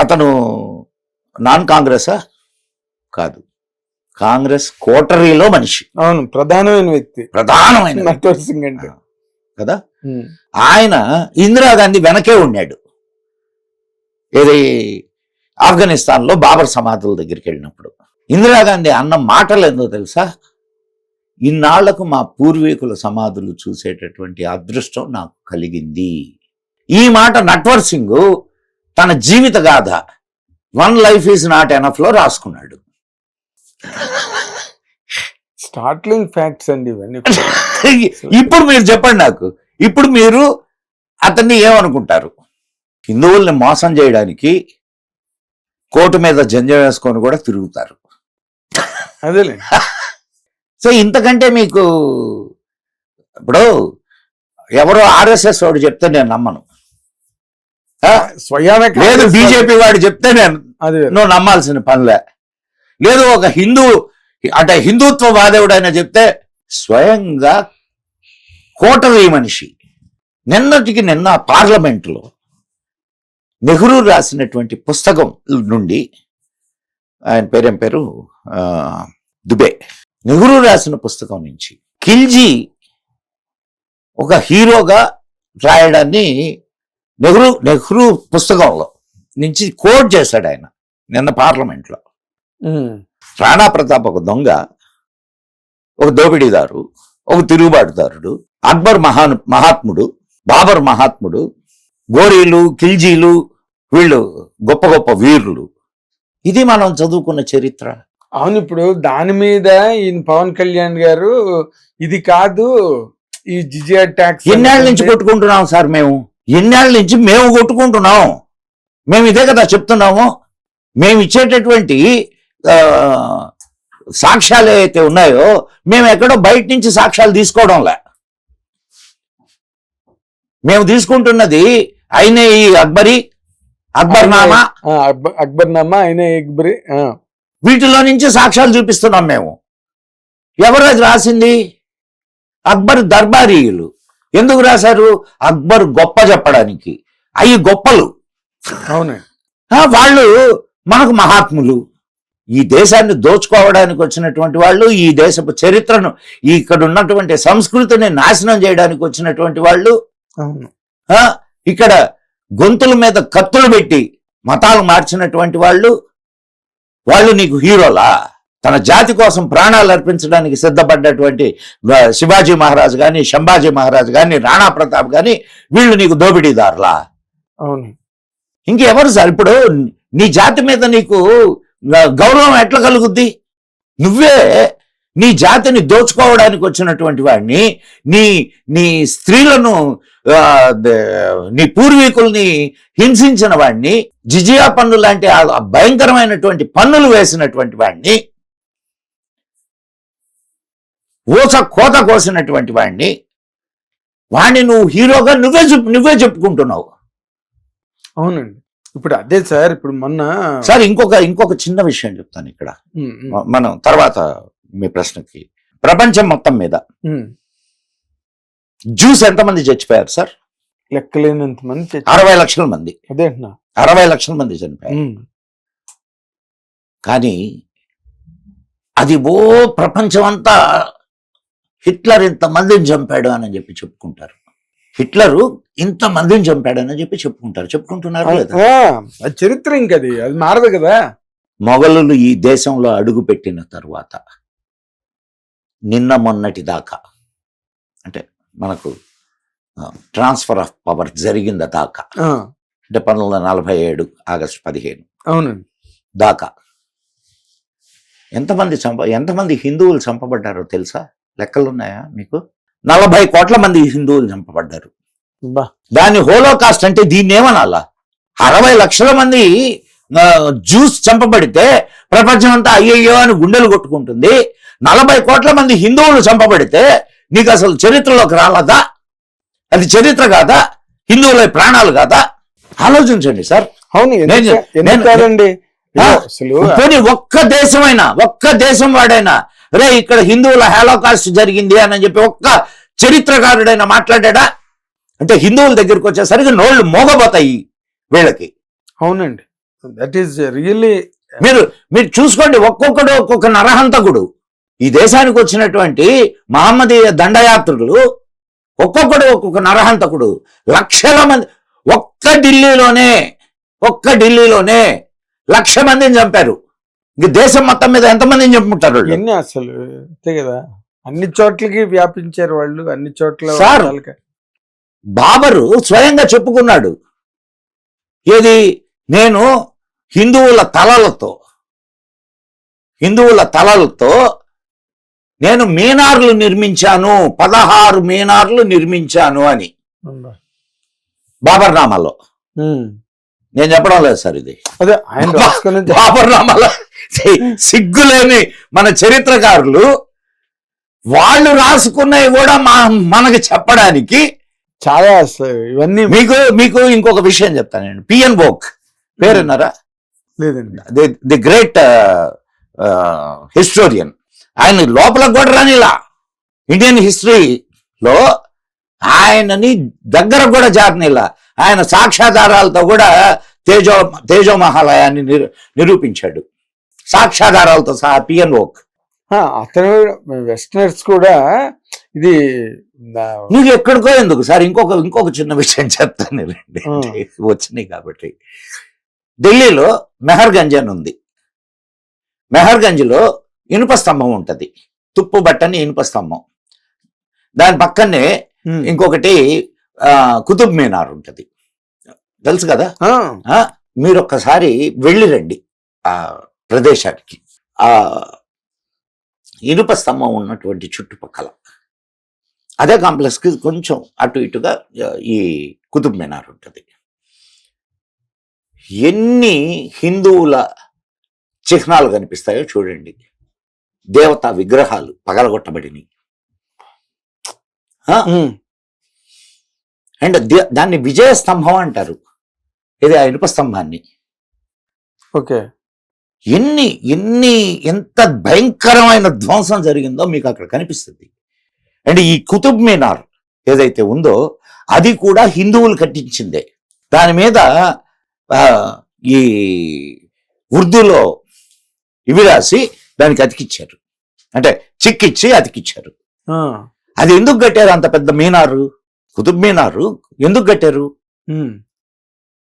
అతను నాన్ కాంగ్రెసా? కాదు, కాంగ్రెస్ కోటరీలో మనిషి. అవును, ప్రధానమైన వ్యక్తి, ప్రధానమైన నట్వర్ సింగ్ అంటే కదా. ఆయన ఇందిరాగాంధీ వెనకే ఉన్నాడు. ఏది ఆఫ్ఘనిస్తాన్లో బాబర్ సమాధుల దగ్గరికి వెళ్ళినప్పుడు ఇందిరాగాంధీ అన్న మాటలు ఏందో తెలుసా? ఇన్నాళ్లకు మా పూర్వీకుల సమాధులు చూసేటటువంటి అదృష్టం నాకు కలిగింది. ఈ మాట నట్వర్ సింగ్ తన జీవిత గాథ one life is not enough లో రాసుకున్నాడు. స్టార్ట్లింగ్ ఫ్యాక్ట్స్ అండి ఇవన్నీ. ఇప్పుడు మీరు చెప్పండి నాకు, ఇప్పుడు మీరు అతన్ని ఏమనుకుంటారు? హిందువుల్ని మోసం చేయడానికి కోటు మీద జంజం వేసుకొని కూడా తిరుగుతారు. అదేలే. సో ఇంతకంటే మీకు ఇప్పుడు ఎవరో ఆర్ఎస్ఎస్ వాడు చెప్తే నేను నమ్మను, లేదు బీజేపీ వాడు చెప్తే నేను నువ్వు నమ్మాల్సిన పనిలే, లేదు ఒక అంటే హిందుత్వవాదేవుడైనా చెప్తే. స్వయంగా కోటరీ మనిషి నిన్నటికి నిన్న పార్లమెంటులో నెహ్రూ రాసినటువంటి పుస్తకం నుండి, ఆయన పేరేం పేరు, దుబే, నెహ్రూ రాసిన పుస్తకం నుంచి ఖిల్జీ ఒక హీరోగా రాయడాన్ని నెహ్రూ పుస్తకంలో నుంచి కోట్ చేశాడు ఆయన నిన్న పార్లమెంట్లో. రాణా ప్రతాప్ ఒక దొంగ, ఒక దోపిడీదారు, ఒక తిరుగుబాటుదారుడు, అక్బర్ మహాత్ముడు, బాబర్ మహాత్ముడు, గోరీలు ఖిల్జీలు వీళ్ళు గొప్ప గొప్ప వీరులు. ఇది మనం చదువుకున్న చరిత్ర. అవును, ఇప్పుడు దాని మీద ఈయన పవన్ కళ్యాణ్ గారు ఇది కాదు ఈ జిజియా ట్యాక్స్ ఎన్నేళ్ల నుంచి కొట్టుకుంటున్నాం సార్ మేము, ఎన్నేళ్ల నుంచి మేము కొట్టుకుంటున్నాం. మేము ఇదే కదా చెప్తున్నాము. మేము ఇచ్చేటటువంటి సాక్ష్యాలు ఏవైతే ఉన్నాయో మేము ఎక్కడో బయట నుంచి సాక్ష్యాలు తీసుకోవడంలే. మేము తీసుకుంటున్నది అయినే ఈ అక్బర్నామా అయినే అక్బరి, వీటిలో నుంచి సాక్ష్యాలు చూపిస్తున్నాం మేము. ఎవరు అది రాసింది? అక్బర్ దర్బారీయులు. ఎందుకు రాశారు? అక్బర్ గొప్ప చెప్పడానికి. అవి గొప్పలు. అవును, వాళ్ళు మనకు మహాత్ములు. ఈ దేశాన్ని దోచుకోవడానికి వచ్చినటువంటి వాళ్ళు, ఈ దేశపు చరిత్రను, ఇక్కడ ఉన్నటువంటి సంస్కృతిని నాశనం చేయడానికి వచ్చినటువంటి వాళ్ళు, ఇక్కడ గొంతుల మీద కత్తులు పెట్టి మతాలు మార్చినటువంటి వాళ్ళు నీకు హీరోలా? తన జాతి కోసం ప్రాణాలు అర్పించడానికి సిద్ధపడ్డటువంటి శివాజీ మహారాజ్ గాని, శంభాజీ మహారాజ్ గాని, రాణా ప్రతాప్ గాని వీళ్ళు నీకు దోపిడీదారులా? అవును. ఇంకెవరు సార్? ఇప్పుడు నీ జాతి మీద నీకు గౌరవం ఎట్లా కలుగుద్ది? నువ్వే నీ జాతిని దోచుకోవడానికి వచ్చినటువంటి వాడిని, నీ స్త్రీలను, నీ పూర్వీకుల్ని హింసించిన వాడిని, జిజియా పన్ను లాంటి భయంకరమైనటువంటి పన్నులు వేసినటువంటి వాడిని, కోత కోసినటువంటి వాడిని నువ్వు హీరోగా నువ్వే చెప్పుకుంటున్నావు. అవునండి. ఇప్పుడు అదే సార్, ఇప్పుడు మొన్న సార్ ఇంకొక చిన్న విషయం చెప్తాను ఇక్కడ, మనం తర్వాత మీ ప్రశ్నకి. ప్రపంచం మొత్తం మీద జ్యూస్ ఎంతమంది చచ్చిపోయారు సార్? లెక్కలేనంత మంది. 60 లక్షల మంది. అదే 60 లక్షల మంది చనిపోయారు. కానీ అది ప్రపంచం అంతా హిట్లర్ ఇంతమందిని చంపాడు అని చెప్పి చెప్పుకుంటారు. హిట్లరు ఇంతమందిని చంపాడని చెప్పి చెప్పుకుంటున్నారు లేదా? చరిత్ర ఇంకది, అది మారదు కదా. మొఘలులు ఈ దేశంలో అడుగు పెట్టిన తర్వాత నిన్న మొన్నటి దాకా, అంటే మనకు ట్రాన్స్ఫర్ ఆఫ్ పవర్ జరిగిన దాకా, అంటే 1947 ఆగస్టు 15 అవునండి దాకా ఎంతమంది హిందువులు చంపబడ్డారో తెలుసా? లెక్కలున్నాయా మీకు? 40 కోట్ల మంది హిందువులు చంపబడ్డారు. దాని హోలోకాస్ట్ అంటే దీన్ని ఏమనాలా? 60 లక్షల మంది జ్యూస్ చంపబడితే ప్రపంచం అంతా అయ్యయ్యో అని గుండెలు కొట్టుకుంటుంది. 40 కోట్ల మంది హిందువులు చంపబడితే నీకు అసలు చరిత్రలోకి రాలదా? అది చరిత్ర కాదా? హిందువుల ప్రాణాలు కాదా? ఆలోచించండి సార్. అవును, ఎందుకు కాదండి? అసలు పోనీ ఒక్క దేశం వాడైనా రే ఇక్కడ హిందువుల హాలోకాస్ట్ జరిగింది అని చెప్పి ఒక్క చరిత్రకారుడైనా మాట్లాడా? అంటే హిందువుల దగ్గరికి వచ్చేసరికి నోళ్లు మోగబోతాయి వీళ్ళకి. అవునండి, దట్ ఈస్ రియల్లీ. మీరు చూసుకోండి, ఒక్కొక్కడు ఒక్కొక్క నరహంతకుడు. ఈ దేశానికి వచ్చినటువంటి మహమ్మదీయ దండయాత్రులు ఒక్కొక్కడు ఒక్కొక్క నరహంతకుడు. లక్షల మంది ఒక్క ఢిల్లీలోనే 1,00,000 మందిని చంపారు. ఇంక దేశం మొత్తం మీద ఎంతమందిని చంపుకుంటారు ఎన్ని? అసలు అంతే కదా, అన్ని చోట్లకి వ్యాపించారు వాళ్ళు, అన్ని చోట్ల. సార్, బాబరు స్వయంగా చెప్పుకున్నాడు, ఏది నేను హిందువుల తలలతో నేను మీనార్లు నిర్మించాను, 16 మీనార్లు నిర్మించాను అని బాబర్ నామాలో. నేను చెప్పడం లేదు సార్, ఇది అదే ఆయన రాసుకుని బాబర్ నామాలో సిగ్గులేని మన చరిత్రకారులు వాళ్ళు రాసుకున్నవి కూడా మనకి చెప్పడానికి చాలా. ఇవన్నీ మీకు ఇంకొక విషయం చెప్తానండి. పిఎన్ బోక్ పేరు విన్నారా? లేదండి. The great historian. ఆయన లోపల కూడా రానిలా ఇండియన్ హిస్టరీలో ఆయనని దగ్గర కూడా జారనిలా. ఆయన సాక్ష్యాధారాలతో కూడా తేజో మహాలయాన్ని నిరూపించాడు, సాక్ష్యాధారాలతో సహా. పిఎన్ బోక్ అతను వెస్టర్నర్స్ కూడా ఇది నీకు ఎక్కడికో ఎందుకు సార్. ఇంకొక చిన్న విషయం చెప్తాను వచ్చినాయి కాబట్టి. ఢిల్లీలో మెహర్గంజ్ అని ఉంది. మెహర్గంజ్లో ఇనుప స్తంభం ఉంటది, తుప్పు బట్టని ఇనుప స్తంభం. దాని పక్కనే ఇంకొకటి కుతుబ్ మీనార్ ఉంటది, తెలుసు కదా. మీరు ఒక్కసారి వెళ్ళి రండి ఆ ప్రదేశానికి. ఆ ఇనుప స్తంభం ఉన్నటువంటి చుట్టుపక్కల అదే కాంప్లెక్స్ కి కొంచెం అటు ఇటుగా ఈ కుతుబ్ మీనార్ ఉంటుంది. ఎన్ని హిందువుల చిహ్నాలు కనిపిస్తాయో చూడండి. దేవతా విగ్రహాలు పగలగొట్టబడినవి. అండ్ దాన్ని విజయ స్తంభం అంటారు, ఇది ఆ ఇనుప స్తంభాన్ని. ఓకే, ఎంత భయంకరమైన ధ్వంసం జరిగిందో మీకు అక్కడ కనిపిస్తుంది. అండ్ ఈ కుతుబ్ మీనార్ ఏదైతే ఉందో అది కూడా హిందువులు కట్టించిందే. దాని మీద ఈ ఉర్దూలో ఇవి రాసి దానికి అతికిచ్చారు, అంటే చిక్కిచ్చి అతికిచ్చారు. అది ఎందుకు కట్టారు అంత పెద్ద మీనారు? కుతుబ్ మీనారు ఎందుకు కట్టారు?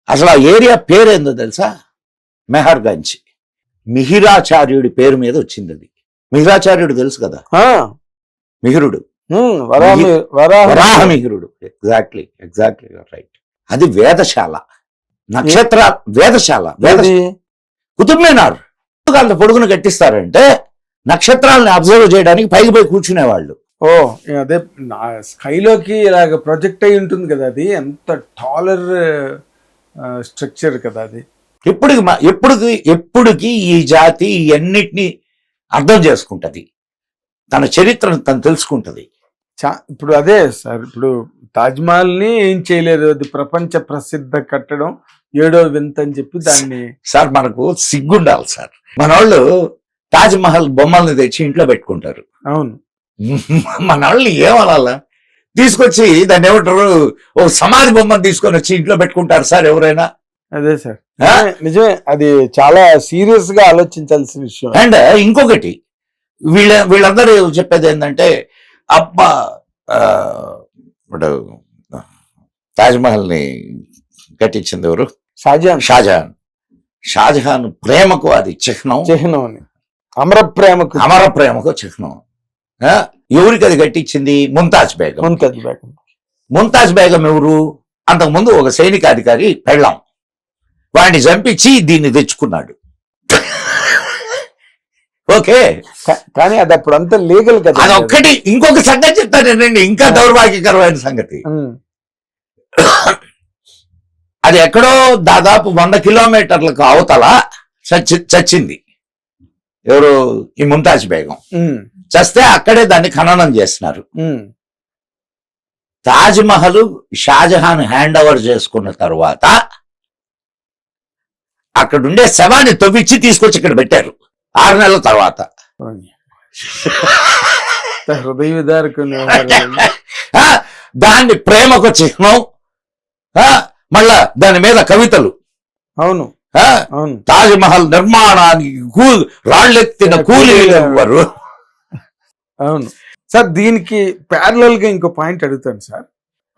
అసలు ఆ ఏరియా పేరేందో తెలుసా? మెహర్గంజ్. మిహిరాచార్యుడి పేరు మీద వచ్చింది అది. మిహిరాచార్యుడు తెలుసు కదా, మిహిరుడు, వరాహమిహిరుడు. Exactly right. అది వేదశాల, వేదశాల. కుతుబ్ మీనార్ అంత పొడుగును కట్టిస్తారంటే నక్షత్రాలను అబ్జర్వ్ చేయడానికి పైకి పోయి కూర్చునేవాళ్ళు. అదే స్కైలోకి ఇలాగ ప్రొజెక్ట్ అయి ఉంటుంది కదా, అది ఎంత టాలర్ స్ట్రక్చర్ కదా అది. ఎప్పుడుకి ఈ జాతి అన్నిటినీ అర్థం చేసుకుంటది, తన చరిత్రను తను తెలుసుకుంటది. ఇప్పుడు అదే సార్, ఇప్పుడు తాజ్మహల్ ని ఏం చేయలేదు, అది ప్రపంచ ప్రసిద్ధ కట్టడం, 7వ వింత అని చెప్పి దాన్ని. సార్ మనకు సిగ్గుండాలి సార్. మన వాళ్ళు తాజ్మహల్ బొమ్మల్ని తెచ్చి ఇంట్లో పెట్టుకుంటారు. అవును, మన వాళ్ళు ఏమనాలా, తీసుకొచ్చి దాన్ని ఏమంటారు, ఓ సమాధి బొమ్మను తీసుకొని వచ్చి ఇంట్లో పెట్టుకుంటారు సార్ ఎవరైనా. అదే సార్, నిజమే, అది చాలా సీరియస్ గా ఆలోచించాల్సిన విషయం. అండ్ ఇంకొకటి, వీళ్ళందరూ చెప్పేది ఏంటంటే, అబ్బా ఇప్పుడు తాజ్మహల్ ని కట్టించింది ఎవరు? షాజహాన్ ప్రేమకు అది చిహ్నం అని, అమర ప్రేమకు చిహ్నం. ఎవరికి అది కట్టించింది? ముంతాజ్ బేగం ఎవరు? అంతకుముందు ఒక సైనికాధికారి పెళ్ళాం, వాడిని చంపించి దీన్ని తెచ్చుకున్నాడు. ఓకే, కానీ అది అప్పుడు అంతా లీగల్ కదా. అది ఒక్కటి. ఇంకొక సంగతి చెప్తానండి, ఇంకా దౌర్భాగ్యకరమైన సంగతి. అది ఎక్కడో దాదాపు 100 కిలోమీటర్లకు అవతల చచ్చింది. ఎవరు? ఈ ముంతాజ్ బేగం. చస్తే అక్కడే దాన్ని ఖననం చేస్తున్నారు. తాజ్ మహల్ షాజహాన్ హ్యాండ్ ఓవర్ చేసుకున్న తర్వాత అక్కడ ఉండే శవాన్ని తవ్విచ్చి తీసుకొచ్చి ఇక్కడ పెట్టారు 6 నెలల తర్వాత. హృదయ విదారకం. దాన్ని ప్రేమకు చిహ్నం, మళ్ళా దాని మీద కవితలు. అవును అవును. తాజ్ మహల్ నిర్మాణానికి రాళ్ళెత్తిన కూలీలు ఎవ్వరు. అవును సార్. దీనికి ప్యారలల్ గా ఇంకో పాయింట్ అడుగుతాను సార్.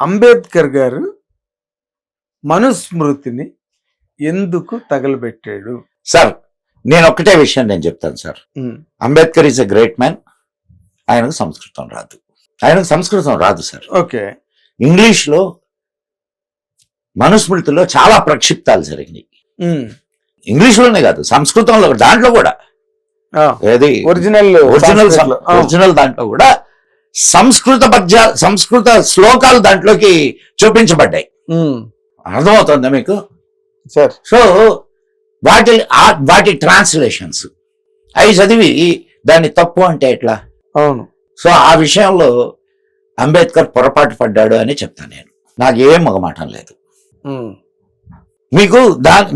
అంబేద్కర్ గారు మనుస్మృతిని ఎందుకు తగలబెట్టాడు? సార్ నేను ఒక్కటే విషయం నేను చెప్తాను sir. Ambedkar is a great man. ఆయనకు సంస్కృతం రాదు సార్. ఓకే. ఇంగ్లీష్ లో మనుస్మృతిలో చాలా ప్రక్షిప్తాలు జరిగినాయి. ఇంగ్లీష్ లోనే కాదు, సంస్కృతంలో దాంట్లో కూడా ఏది ఒరిజినల్ దాంట్లో కూడా సంస్కృత శ్లోకాలు దాంట్లోకి చూపించబడ్డాయి. అర్థమవుతుందా మీకు సార్? సో వాటి ట్రాన్స్లేషన్స్ అవి చదివి దాన్ని తప్పు అంటే ఎట్లా? అవును. సో ఆ విషయంలో అంబేద్కర్ పొరపాటు పడ్డాడు అని చెప్తాను నేను. నాకు ఏం మగమాటం లేదు. మీకు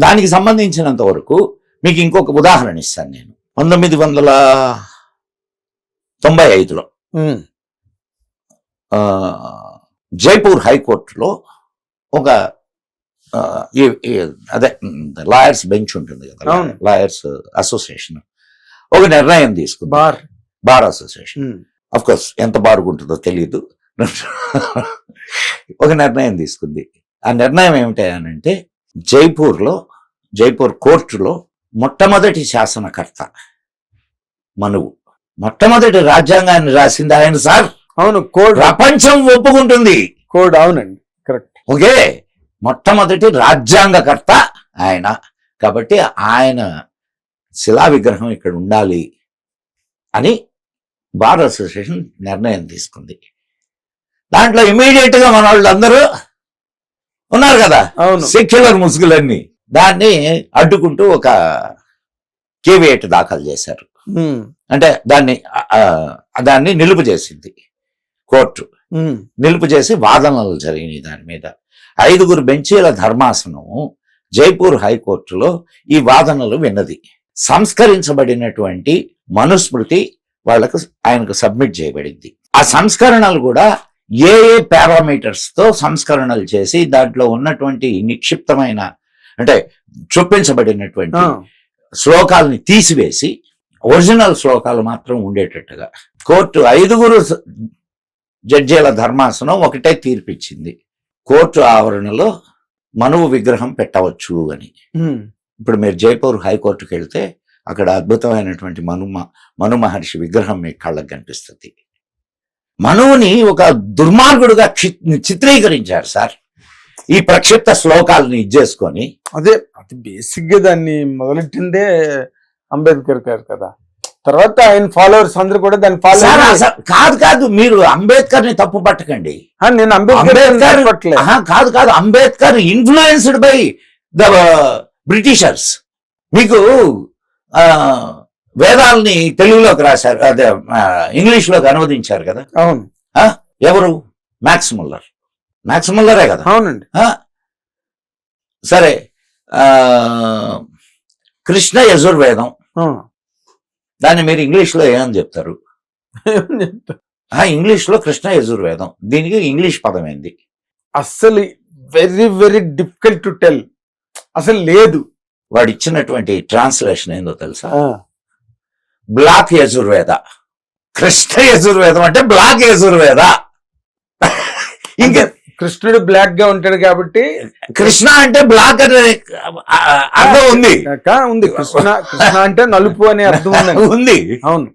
దానికి సంబంధించినంత వరకు మీకు ఇంకొక ఉదాహరణ ఇస్తాను నేను. 1995లో జైపూర్ హైకోర్టులో ఒక అదే లాయర్స్ బెంచ్ ఉంటుంది కదా, లాయర్స్ అసోసియేషన్ ఒక నిర్ణయం తీసుకుంది. బార్ అసోసియేషన్ అఫ్ కోర్స్ ఎంత బారుకుంటుందో తెలియదు. ఒక నిర్ణయం తీసుకుంది. ఆ నిర్ణయం ఏమిటంటే జైపూర్ కోర్టులో మొట్టమొదటి శాసనకర్త మనువు, మొట్టమొదటి రాజ్యాంగాన్ని రాసింది ఆయన సార్. అవును. కోడ్ ప్రపంచం ఒప్పుకుంటుంది. కోడ్. అవునండి, కరెక్ట్. ఓకే. మొట్టమొదటి రాజ్యాంగకర్త ఆయన. కాబట్టి ఆయన శిలా విగ్రహం ఇక్కడ ఉండాలి అని బార్ అసోసియేషన్ నిర్ణయం తీసుకుంది. దాంట్లో ఇమీడియట్ గా మన వాళ్ళందరూ ఉన్నారు కదా, సెక్యులర్ ముసుగులన్నీ, దాన్ని అడ్డుకుంటూ ఒక కేవియేట్ దాఖలు చేశారు. అంటే దాన్ని నిలుపు చేసింది కోర్టు. నిలుపు చేసి వాదనలు జరిగినాయి దాని మీద. 5 బెంచీల ధర్మాసనం జైపూర్ హైకోర్టులో ఈ వాదనలు విన్నది. సంస్కరించబడినటువంటి మనుస్మృతి ఆయనకు సబ్మిట్ చేయబడింది. ఆ సంస్కరణలు కూడా ఏ పారామీటర్స్ తో సంస్కరణలు చేసి దాంట్లో ఉన్నటువంటి నిక్షిప్తమైన అంటే చొప్పించబడినటువంటి శ్లోకాలని తీసివేసి ఒరిజినల్ శ్లోకాలు మాత్రం ఉండేటట్టుగా కోర్టు 5 జడ్జీల ధర్మాసనం ఒకటే తీర్పిచ్చింది. కోర్టు ఆవరణలో మనువు విగ్రహం పెట్టవచ్చు అని. ఇప్పుడు మీరు జైపూర్ హైకోర్టుకి వెళ్తే అక్కడ అద్భుతమైనటువంటి మను మహర్షి విగ్రహం మీ కళ్ళకు కనిపిస్తుంది. మనువుని ఒక దుర్మార్గుడుగా చిత్రీకరించారు సార్ ఈ ప్రక్షిప్త శ్లోకాలను ఇచ్చేసుకొని. అదే అది బేసిక్ గా దాన్ని మొదలెట్టిందే అంబేద్కర్ గారు కదా. తర్వాత ఆయన ఫాలోవర్స్ అందరూ కూడా దాన్ని ఫాలో కాదు. మీరు అంబేద్కర్ ని తప్పు పట్టకండి. నేను కాదు Ambedkar influenced by the Britishers. మీకు వేదాలని తెలుగులోకి రాశారు, అదే ఇంగ్లీష్ లోకి అనువదించారు కదా. అవును. ఎవరు? మ్యాక్స్ ముల్లరే కదా. అవునండి. సరే, కృష్ణ యజుర్వేదం, దాన్ని మీరు ఇంగ్లీష్ లో ఏమని చెప్తారు? ఇంగ్లీష్ లో కృష్ణ యజుర్వేదం, దీనికి ఇంగ్లీష్ పదం ఏంది? అస్సలు very very difficult to tell. అసలు లేదు. వాడు ఇచ్చినటువంటి ట్రాన్స్లేషన్ ఏందో తెలుసా? బ్లాక్ యజుర్వేద. కృష్ణ యజుర్వేదం అంటే బ్లాక్ యజుర్వేద. ఇంకా కృష్ణుడు బ్లాక్ గా ఉంటాడు కాబట్టి కృష్ణ అంటే బ్లాక్ అనే అర్థం ఉంది. కృష్ణ అంటే నలుపు అనే అర్థం ఉంది. అవును.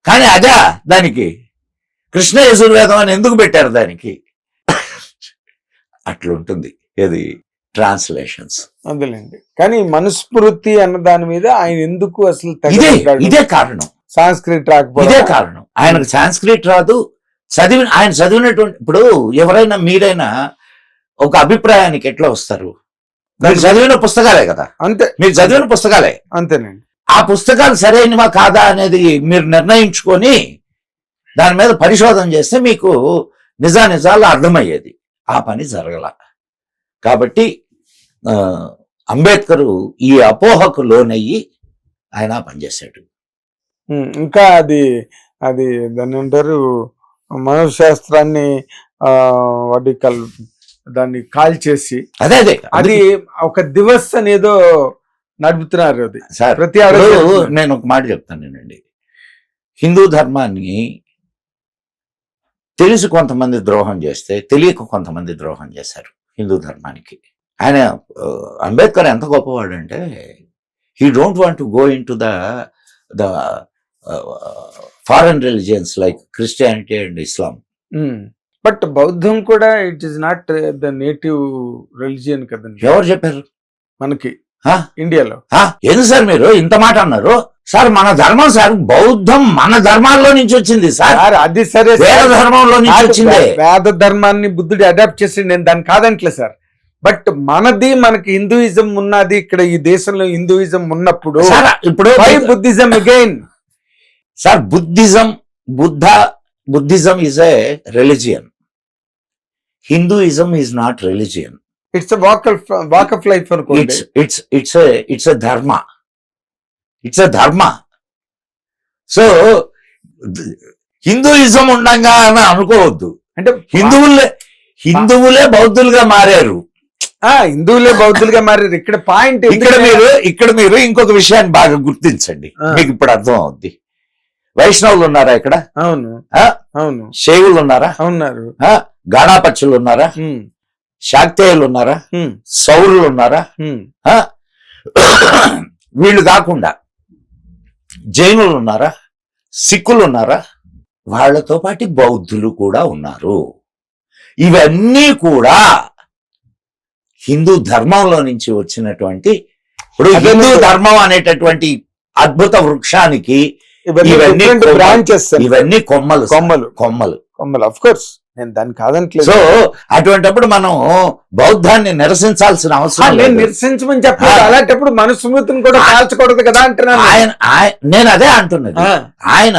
కానీ అదే దానికి కృష్ణ యజుర్వేదం అని ఎందుకు పెట్టారు? దానికి అట్లుంటుంది ఏది ట్రాన్స్లేషన్స్. అందులేండి. కానీ మనుస్మృతి అన్న దాని మీద ఆయన ఎందుకు అసలు ఇదే కారణం. సాంస్క్రిట్ రాకపోతే ఇదే కారణం. ఆయనకు సాంస్క్రిట్ రాదు. ఆయన చదివినటువంటి, ఇప్పుడు ఎవరైనా మీరైనా ఒక అభిప్రాయానికి ఎట్లా వస్తారు? మీరు చదివిన పుస్తకాలే కదా. అంతే. మీరు చదివిన పుస్తకాలే. అంతేనండి. ఆ పుస్తకాలు సరైనవా కాదా అనేది మీరు నిర్ణయించుకొని దాని మీద పరిశోధన చేస్తే మీకు నిజాలు అర్థమయ్యేది. ఆ పని జరగల. కాబట్టి అంబేద్కర్ ఈ అపోహకు లోనయ్యి ఆయన పనిచేశాడు. ఇంకా అది దాన్ని అంటారు మనోశాస్త్రాన్ని దాన్ని కాల్చేసి అదే అది ఒక దివస్ అనేదో నడుపుతున్నారు. అది సార్ ప్రతి నేను ఒక మాట చెప్తానండి. హిందూ ధర్మాన్ని తెలిసి కొంతమంది ద్రోహం చేస్తే తెలియక కొంతమంది ద్రోహం చేశారు హిందూ ధర్మానికి. ఆయన అంబేద్కర్ ఎంత గొప్పవాడు అంటే he don't want to go in to the foreign religions like Christianity and Islam. But బౌద్ధం కూడా it is not the native religion కదండి. ఎవరు చెప్పారు మనకి ఇండియాలో? ఎందుకు సార్ మీరు ఇంత మాట అన్నారు? సార్ మన ధర్మం సార్ బౌద్ధం మన ధర్మాల్లో నుంచి వచ్చింది సార్. అది సరే, వేద ధర్మంలో నుంచి వచ్చింది. వేద ధర్మాన్ని బుద్ధుడు అడాప్ట్ చేసి నేను దాన్ని కాదంటలే సార్. బట్ మనకి హిందూయిజం ఉన్నది ఇక్కడ ఈ దేశంలో. హిందూయిజం ఉన్నప్పుడు ఇప్పుడు Buddhism again sir. Buddhism is a religion. Hinduism is not religion. It's walk of life. It's a dharma. It's a ధర్మ. సో హిందూయిజం ఉండగా అని అనుకోవద్దు. అంటే హిందువులే బౌద్ధులుగా మారారు. హిందువులే బౌద్ధులుగా మారారు. ఇక్కడ పాయింట్ ఇక్కడ మీరు ఇంకొక విషయాన్ని బాగా గుర్తించండి. మీకు ఇప్పుడు అర్థం అవుద్ది. వైష్ణవులు ఉన్నారా ఇక్కడ? అవును అవును. శైవులు ఉన్నారా? ఉన్నారు. గాణాపత్యులు ఉన్నారా? శాక్తేయులు ఉన్నారా? సౌరులు ఉన్నారా? వీళ్ళు కాకుండా జైనులు ఉన్నారా? సిక్కులు ఉన్నారా? వాళ్లతో పాటు బౌద్ధులు కూడా ఉన్నారు. ఇవన్నీ కూడా హిందూ ధర్మంలో నుంచి వచ్చినటువంటి, ఇప్పుడు హిందూ ధర్మం అనేటటువంటి అద్భుత వృక్షానికి ఇవన్నీ కొమ్మలు. ఆఫ్ కోర్స్ నేను దాన్ని కాదంటలేదు. సో అటువంటిప్పుడు మనం బౌద్ధాన్ని నిరసించాల్సిన అవసరం లేదు. నిరసించమని చెప్పాలి. అలాంటప్పుడు మనుస్మృతిని కూడా కాల్చకూడదు కదా అంటున్నాను. నేను అదే అంటున్నది. ఆయన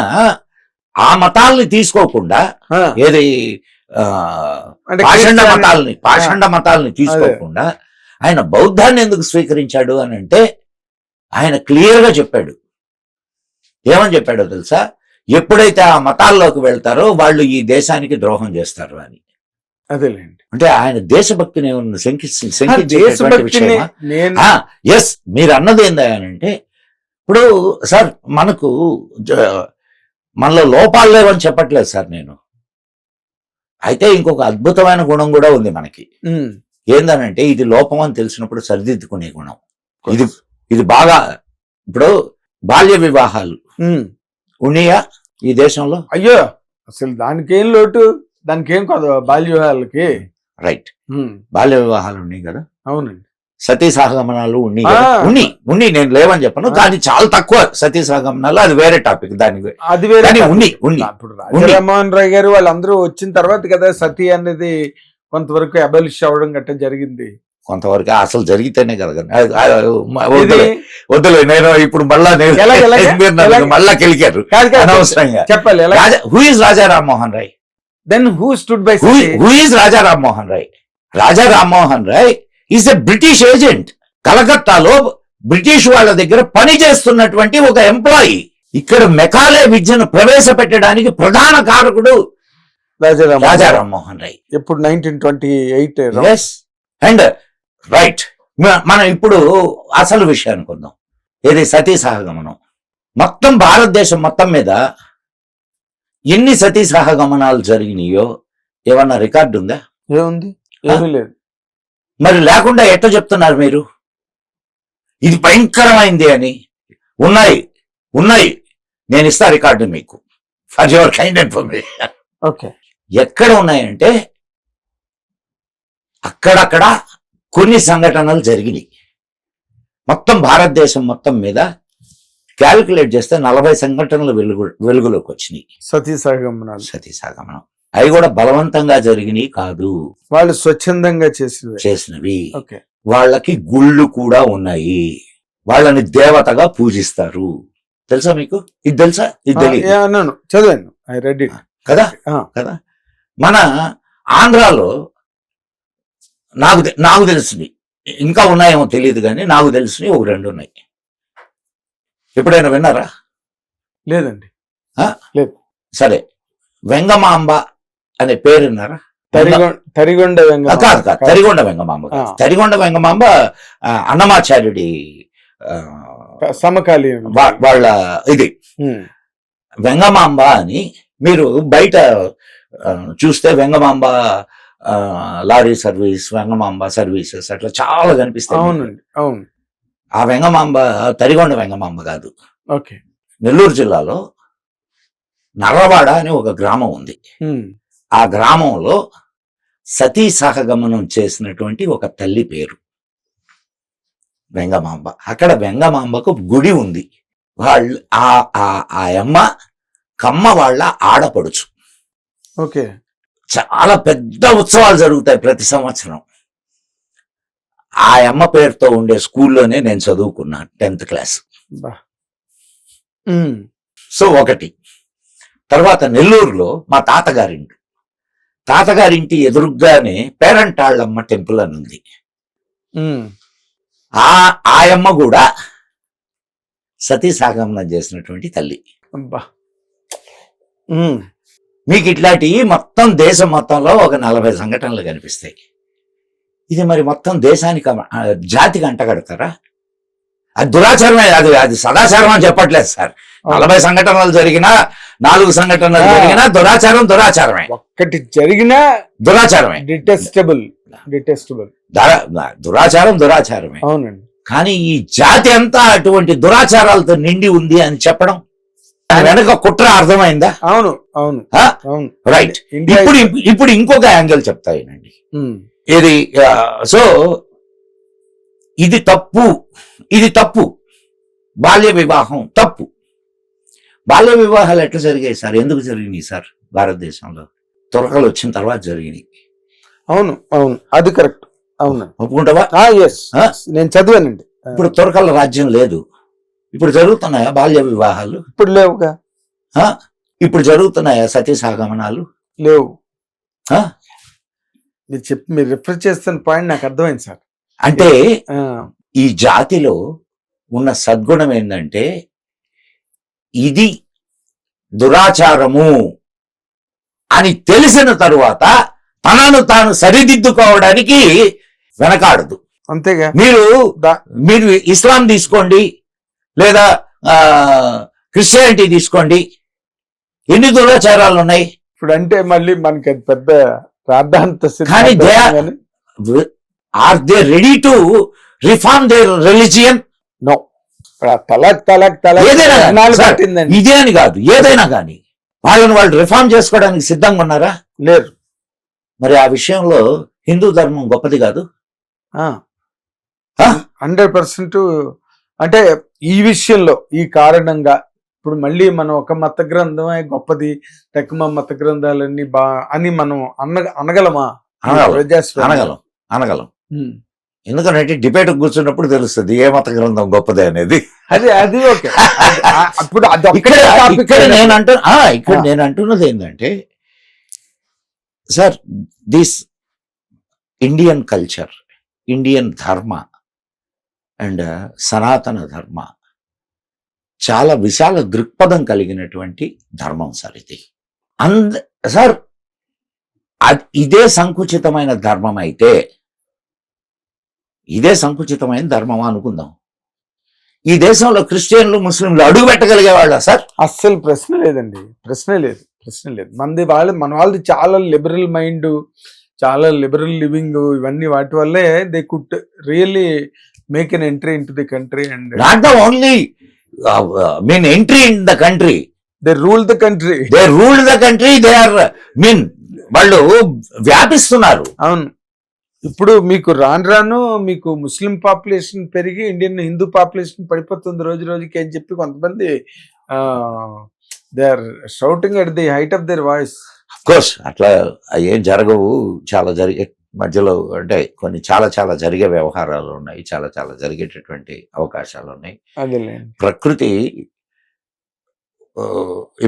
ఆ మతాల్ని తీసుకోకుండా ఏది పాషండ మతాల్ని తీసుకోకుండా ఆయన బౌద్ధాన్ని ఎందుకు స్వీకరించాడు అని అంటే ఆయన క్లియర్ గా చెప్పాడు. ఏమని చెప్పాడో తెలుసా? ఎప్పుడైతే ఆ మతాల్లోకి వెళ్తారో వాళ్ళు ఈ దేశానికి ద్రోహం చేస్తారు అని. అదేలేండి. అంటే ఆయన దేశభక్తిని ఎస్ మీరు అన్నది ఏందంటే ఇప్పుడు సార్ మనలో లోపాలు లేవని చెప్పట్లేదు సార్ నేను. అయితే ఇంకొక అద్భుతమైన గుణం కూడా ఉంది మనకి. ఏందనంటే ఇది లోపం అని తెలిసినప్పుడు సరిదిద్దుకునే గుణం. ఇది బాగా ఇప్పుడు బాల్య వివాహాలు ఉన్నాయా ఈ దేశంలో? అయ్యో అసలు దానికేం లోటు, దానికేం కాదు బాల్య వివాహాలకి. రైట్, బాల్య వివాహాలు ఉన్నాయి కదా. అవునండి. సతీ సహగమనాలు ఉన్నాయి. నేను లేవని చెప్పను, కానీ చాలా తక్కువ సతీ సహగమనాలు. అది వేరే టాపిక్. అది వేరే. ఇప్పుడు రాజరామ్మోహన్ రాయ్ గారు వాళ్ళందరూ వచ్చిన తర్వాత కదా సతీ అనేది కొంతవరకు అబాలిష్ అవ్వడం గట్రా జరిగింది. కొంతవరకు అసలు జరిగితేనే కదా. వద్దులే, నేను ఇప్పుడు మళ్ళా కెలికారు అనవసరంగా. చెప్పాలి. Who is Raja Rammohan Roy? Then who stood by who is Raja Rammohan Roy? Raja Rammohan Roy is a British agent. కలకత్తాలో బ్రిటిష్ వాళ్ళ దగ్గర పని చేస్తున్నటువంటి ఒక ఎంప్లాయీ. ఇక్కడ మెకాలే విద్యను ప్రవేశపెట్టడానికి ప్రధాన కారకుడు రాజా రామ్మోహన్ రాయ్. ఇప్పుడు 1928. అండ్ రైట్, మనం ఇప్పుడు అసలు విషయానికి వద్దాం. ఏది సతీ సహగమనం. మొత్తం భారతదేశం మొత్తం మీద ఎన్ని సతీ సహగమనాలు జరిగినాయో ఏమన్నా రికార్డు ఉందా? ఏముంది? ఏమీ లేదు. మరి లేకుండా ఎట్లా చెప్తున్నారు మీరు ఇది భయంకరమైంది అని? ఉన్నాయి. నేను ఇస్తా రికార్డు మీకు, for your kind information. Okay. ఎక్కడ ఉన్నాయంటే అక్కడక్కడ కొన్ని సంఘటనలు జరిగినాయి. మొత్తం భారతదేశం మొత్తం మీద క్యాలిక్యులేట్ చేస్తే 40 సంఘటనలు వెలుగులోకి వచ్చినాయి. సతీ సహగమనం. అవి కూడా బలవంతంగా జరిగినాయి కాదు, వాళ్ళు స్వచ్ఛందంగా చేసినవి. వాళ్ళకి గుళ్ళు కూడా ఉన్నాయి. వాళ్ళని దేవతగా పూజిస్తారు. తెలుసా మీకు? ఇది తెలుసా? ఇది తెలియదు. చదివాను, ఐ రెడ్ ఇట్. కదా. మన ఆంధ్రాలో నాకు తెలిసినవి ఇంకా ఉన్నాయేమో తెలియదు, కానీ నాకు తెలిసినవి ఒక 2 ఉన్నాయి. ఎప్పుడైనా విన్నారా? లేదండి. లేదు. సరే, వెంగమాంబ అనే పేరు విన్నారా? తరిగొండ వెంగమాంబ కాదు, తరిగొండ వెంగమాంబ. తరిగొండ వెంగమాంబ అన్నమాచార్యుడి సమకాలీన వాళ్ళ ఇది. వెంగమాంబ అని మీరు బయట చూస్తే Vengamamba lorry service, Vengamamba services అట్లా చాలా కనిపిస్తాయి. అవునండి, అవును. ఆ వెంగమాంబ తరిగొండ వెంగమాంబ కాదు. ఓకే. నెల్లూరు జిల్లాలో నర్రవాడ అని ఒక గ్రామం ఉంది. ఆ గ్రామంలో సతీ సహగమనం చేసినటువంటి ఒక తల్లి పేరు వెంగమాంబ. అక్కడ వెంగమాంబకు గుడి ఉంది. వాళ్ళు ఆ అమ్మ కమ్మ వాళ్ళ ఆడపడుచు. ఓకే. చాలా పెద్ద ఉత్సవాలు జరుగుతాయి ప్రతి సంవత్సరం. ఆ అమ్మ పేరుతో ఉండే స్కూల్లోనే నేను చదువుకున్నాను 10th క్లాస్. సో ఒకటి. తర్వాత నెల్లూరులో మా తాతగారింటి ఎదురుగానే పేరంటాళ్ళమ్మ టెంపుల్ అని ఉంది. ఆ అమ్మ కూడా సతీ సాగమనం చేసినటువంటి తల్లి. మీకు ఇట్లాంటివి మొత్తం దేశం మొత్తంలో ఒక 40 సంఘటనలు కనిపిస్తాయి. ఇది మరి మొత్తం దేశానికి జాతికి అంటగడతారా? అది దురాచారమే. అది సదాచారం అని చెప్పట్లేదు సార్. 40 సంఘటనలు జరిగినా, 4 సంఘటనలు జరిగినా దురాచారమే. ఒక్కటి జరిగినా దురాచారమే. డిటెస్టబుల్. దురాచారమే. అవునండి. కానీ ఈ జాతి అంతా అటువంటి దురాచారాలతో నిండి ఉంది అని చెప్పడం వెనక కుట్ర అర్థమైందా? అవును. రైట్. ఇప్పుడు ఇంకొక యాంగిల్ చెప్తానండి. ఇది సో ఇది తప్పు. బాల్య వివాహం తప్పు. బాల్య వివాహాలు ఎట్లా జరిగాయి సార్? ఎందుకు జరిగినాయి సార్? భారతదేశంలో తురకలు వచ్చిన తర్వాత జరిగినాయి. అవును, అది కరెక్ట్. అవును, ఒప్పుకుంటావా? నేను చదివానండి. ఇప్పుడు తురకల రాజ్యం లేదు. ఇప్పుడు జరుగుతున్నాయా బాల్య వివాహాలు? ఇప్పుడు లేవుగా. ఇప్పుడు జరుగుతున్నాయా సతీ సాగమనాలు? లేవు. మీరు రిఫర్ చేస్తున్న పాయింట్ నాకు అర్థమైంది సార్. అంటే ఈ జాతిలో ఉన్న సద్గుణం ఏంటంటే ఇది దురాచారము అని తెలిసిన తరువాత తనను తాను సరిదిద్దుకోవడానికి వెనకాడదు. అంతేగా. మీరు ఇస్లాం తీసుకోండి, లేదా క్రిస్టియానిటీ తీసుకోండి, ఎన్ని దురాచారాలు ఉన్నాయి. ఇప్పుడు అంటే మళ్ళీ మనకి అది పెద్ద ప్రార్థాంత. కానీ are they ready to reform their religion? No. తలక్ ఇదే అని కాదు, ఏదైనా కానీ వాళ్ళు రిఫార్మ్ చేసుకోవడానికి సిద్ధంగా ఉన్నారా? లేరు. మరి ఆ విషయంలో హిందూ ధర్మం గొప్పది కాదు? 100%. అంటే ఈ విషయంలో ఈ కారణంగా ఇప్పుడు మళ్ళీ మనం ఒక మత గ్రంథమే గొప్పది, తక్కువ మత గ్రంథాలన్నీ అని మనం అనగలమా? అనగలం. ఎందుకంటే డిబేట్ కూర్చున్నప్పుడు తెలుస్తుంది ఏ మత గ్రంథం గొప్పది అనేది. అది ఓకే. ఇక్కడ నేను అంటున్నది ఏంటంటే sir, this Indian culture, Indian ధర్మ అండ్ సనాతన ధర్మ చాలా విశాల దృక్పథం కలిగినటువంటి ధర్మం సార్ ఇది. సార్ ఇదే సంకుచితమైన ధర్మం అయితే, ఇదే సంకుచితమైన ధర్మం అనుకుందాం, ఈ దేశంలో క్రిస్టియన్లు ముస్లింలు అడుగు పెట్టగలిగేవాళ్ళ సార్? అస్సలు ప్రశ్న లేదండి. ప్రశ్న లేదు. మన వాళ్ళది చాలా లిబరల్ మైండ్, చాలా లిబరల్ లివింగ్, ఇవన్నీ వాటి వల్లే they could really make an entry in to the country. And not the only entry in the country, they rule the country. They are వాళ్ళు వ్యాపిస్తున్నారు. అవును. ఇప్పుడు మీకు రాను మీకు ముస్లిం పాపులేషన్ పెరిగి ఇండియన్ హిందూ పాపులేషన్ పడిపోతుంది రోజు రోజుకి అని చెప్పి కొంతమంది they are shouting at the height of their voice. Of course అట్లా ఏం జరగవు. చాలా జరిగే మధ్యలో అంటే కొన్ని చాలా జరిగే వ్యవహారాలు ఉన్నాయి, చాలా జరిగేటటువంటి అవకాశాలు ఉన్నాయి. ప్రకృతి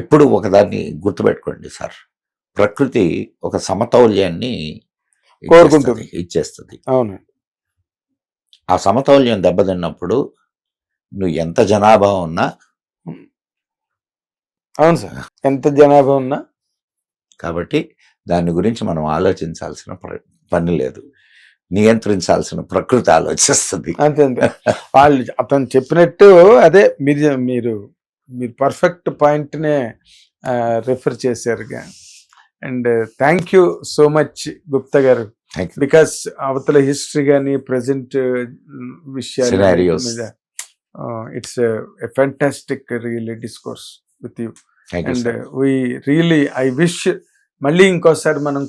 ఎప్పుడు ఒకదాన్ని గుర్తుపెట్టుకోండి సార్, ప్రకృతి ఒక సమతౌల్యాన్ని కోరుకుంటుంది. ఇచ్చేస్తుంది. అవును. ఆ సమతౌల్యం దెబ్బతిన్నప్పుడు నువ్వు ఎంత జనాభా ఉన్నా, అవును సార్, ఎంత జనాభా ఉన్నా, కాబట్టి దాని గురించి మనం ఆలోచించాల్సిన పని లేదు, నియంత్రించాల్సిన ప్రకృతి ఆలోచిస్తుంది. అంతే అంతే. వాళ్ళు అతను చెప్పినట్టు అదే మీరు పర్ఫెక్ట్ పాయింట్నే రెఫర్ చేశారు. And thank you so much Gupta గారు, బికాస్ అవతల హిస్టరీ కానీ ప్రజెంట్ విషయాలు మీద it's a fantastic really discourse with you. And we really I wish మళ్ళీ ఇంకోసారి మనం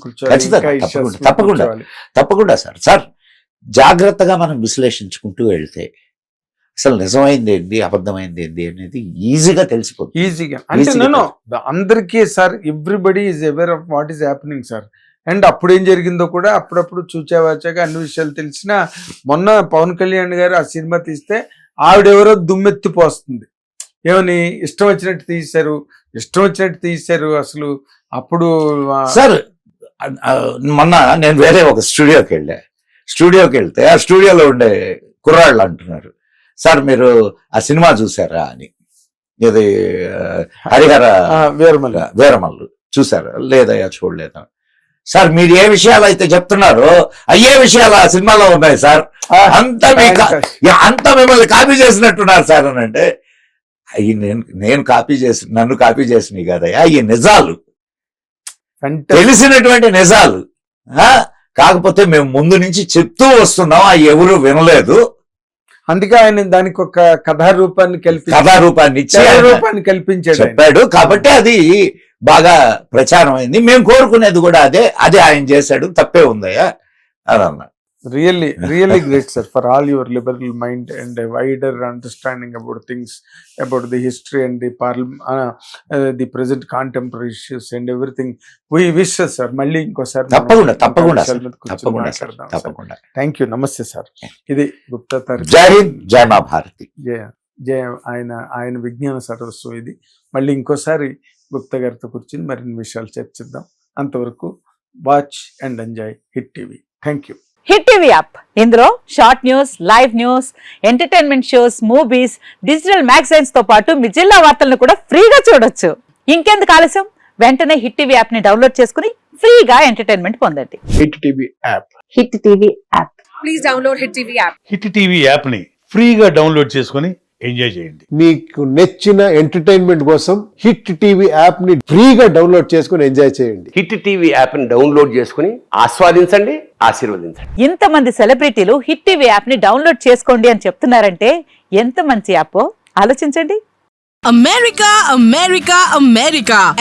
తప్పకుండా సార్ జాగ్రత్తగా మనం విశ్లేషించుకుంటూ వెళ్తే అసలు నిజమైంది ఏంటి, అబద్ధమైంది ఏంటి అనేది ఈజీగా తెలిసిపోతుంది. ఈజీగా అంటే నేను అందరికీ sir, everybody is aware of what is happening sir. And అప్పుడు ఏం జరిగిందో కూడా అప్పుడప్పుడు చూచావాచాగా అన్ని విషయాలు తెలిసిన. మొన్న పవన్ కళ్యాణ్ గారు ఆ సినిమా తీస్తే ఆవిడెవరో దుమ్మెత్తిపోస్తుంది, ఏమని ఇష్టం వచ్చినట్టు తీశారు అసలు. అప్పుడు సార్ మొన్న నేను వేరే ఒక స్టూడియోకి వెళ్తే ఆ స్టూడియోలో ఉండే కుర్రాళ్ళు అంటున్నారు, సార్ మీరు ఆ సినిమా చూసారా అని. ఇది హరిహర వీరమల్లు చూసారా? లేదయ్యా చూడలేదా. సార్ మీరు ఏ విషయాలు అయితే చెప్తున్నారో అయ్యే విషయాలు ఆ సినిమాలో ఉన్నాయి సార్, అంతా మిమ్మల్ని కాపీ చేసినట్టున్నారు సార్ అని. అంటే అయ్యి నేను నన్ను కాపీ చేసినవి కదయ్యా, అయ్యి నిజాలు, తెలిసినటువంటి నిజాలు. కాకపోతే మేము ముందు నుంచి చెప్తూ వస్తున్నాం, అవి ఎవరు వినలేదు. అందుకే ఆయన దానికి ఒక కథారూపాన్ని కల్పించాడు, చెప్పాడు. కాబట్టి అది బాగా ప్రచారం అయింది. మేము కోరుకునేది కూడా అదే ఆయన చేశాడు, తప్పే ఉందయ్యా అని అన్నా. Really great, sir, for all your liberal mind and a wider understanding about things, about the history and the the present contemporary issues and everything. We wish, sir, మళ్ళీ ఇంకోసారి తప్పకుండా. Thank you. నమస్తే సార్. ఇది గుప్తా తారక్. జై హింద్, జై మా భారతి. జయ ఆయన విజ్ఞాన సరస్సు ఇది. మళ్ళీ ఇంకోసారి గుప్తా గారితో కూర్చుని మరిన్ని విషయాలు చర్చిద్దాం. అంతవరకు watch and enjoy hit TV. Thank you. Hit TV app, ఇందులో short news, live news, entertainment shows, movies, digital magazines తో పాటు మీ జిల్లా వార్తలను కూడా ఫ్రీగా చూడొచ్చు. ఇంకెందుకు ఆలస్యం, వెంటనే హిట్ టీవీ యాప్ ని డౌన్లోడ్ చేసుకుని ఫ్రీగా ఎంటర్టైన్మెంట్ పొందండి. Hit TV app. Hit TV app. Please download hit TV app. Hit TV app ని ఫ్రీగా డౌన్లోడ్ చేసుకుని ఎంజాయ్ చేయండి. మీకు నచ్చిన ఎంటర్టైన్మెంట్ కోసం హిట్ టీవీ యాప్ ని ఫ్రీగా డౌన్లోడ్ చేసుకుని ఎంజాయ్ చేయండి. హిట్ టీవీ యాప్ ని డౌన్లోడ్ చేసుకుని ఆస్వాదించండి, ఆశీర్వదించండి. ఇంతమంది సెలబ్రిటీలు హిట్ టీవీ యాప్ ని డౌన్లోడ్ చేసుకోండి అని చెప్తున్నారంటే ఎంత మంచి యాప్ ఆలోచించండి.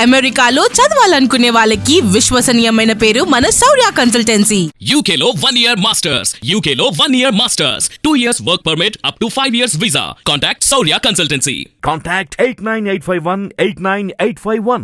అమెరికాలో చదవాలనుకునే వాళ్ళకి విశ్వసనీయమైన పేరు మన శౌర్య కన్సల్టెన్సీ. UK లో 1 year masters, UK లో 1 year masters, 2 years work permit up to 5 years visa. Contact Saurya Consultancy. Contact 89851 89851.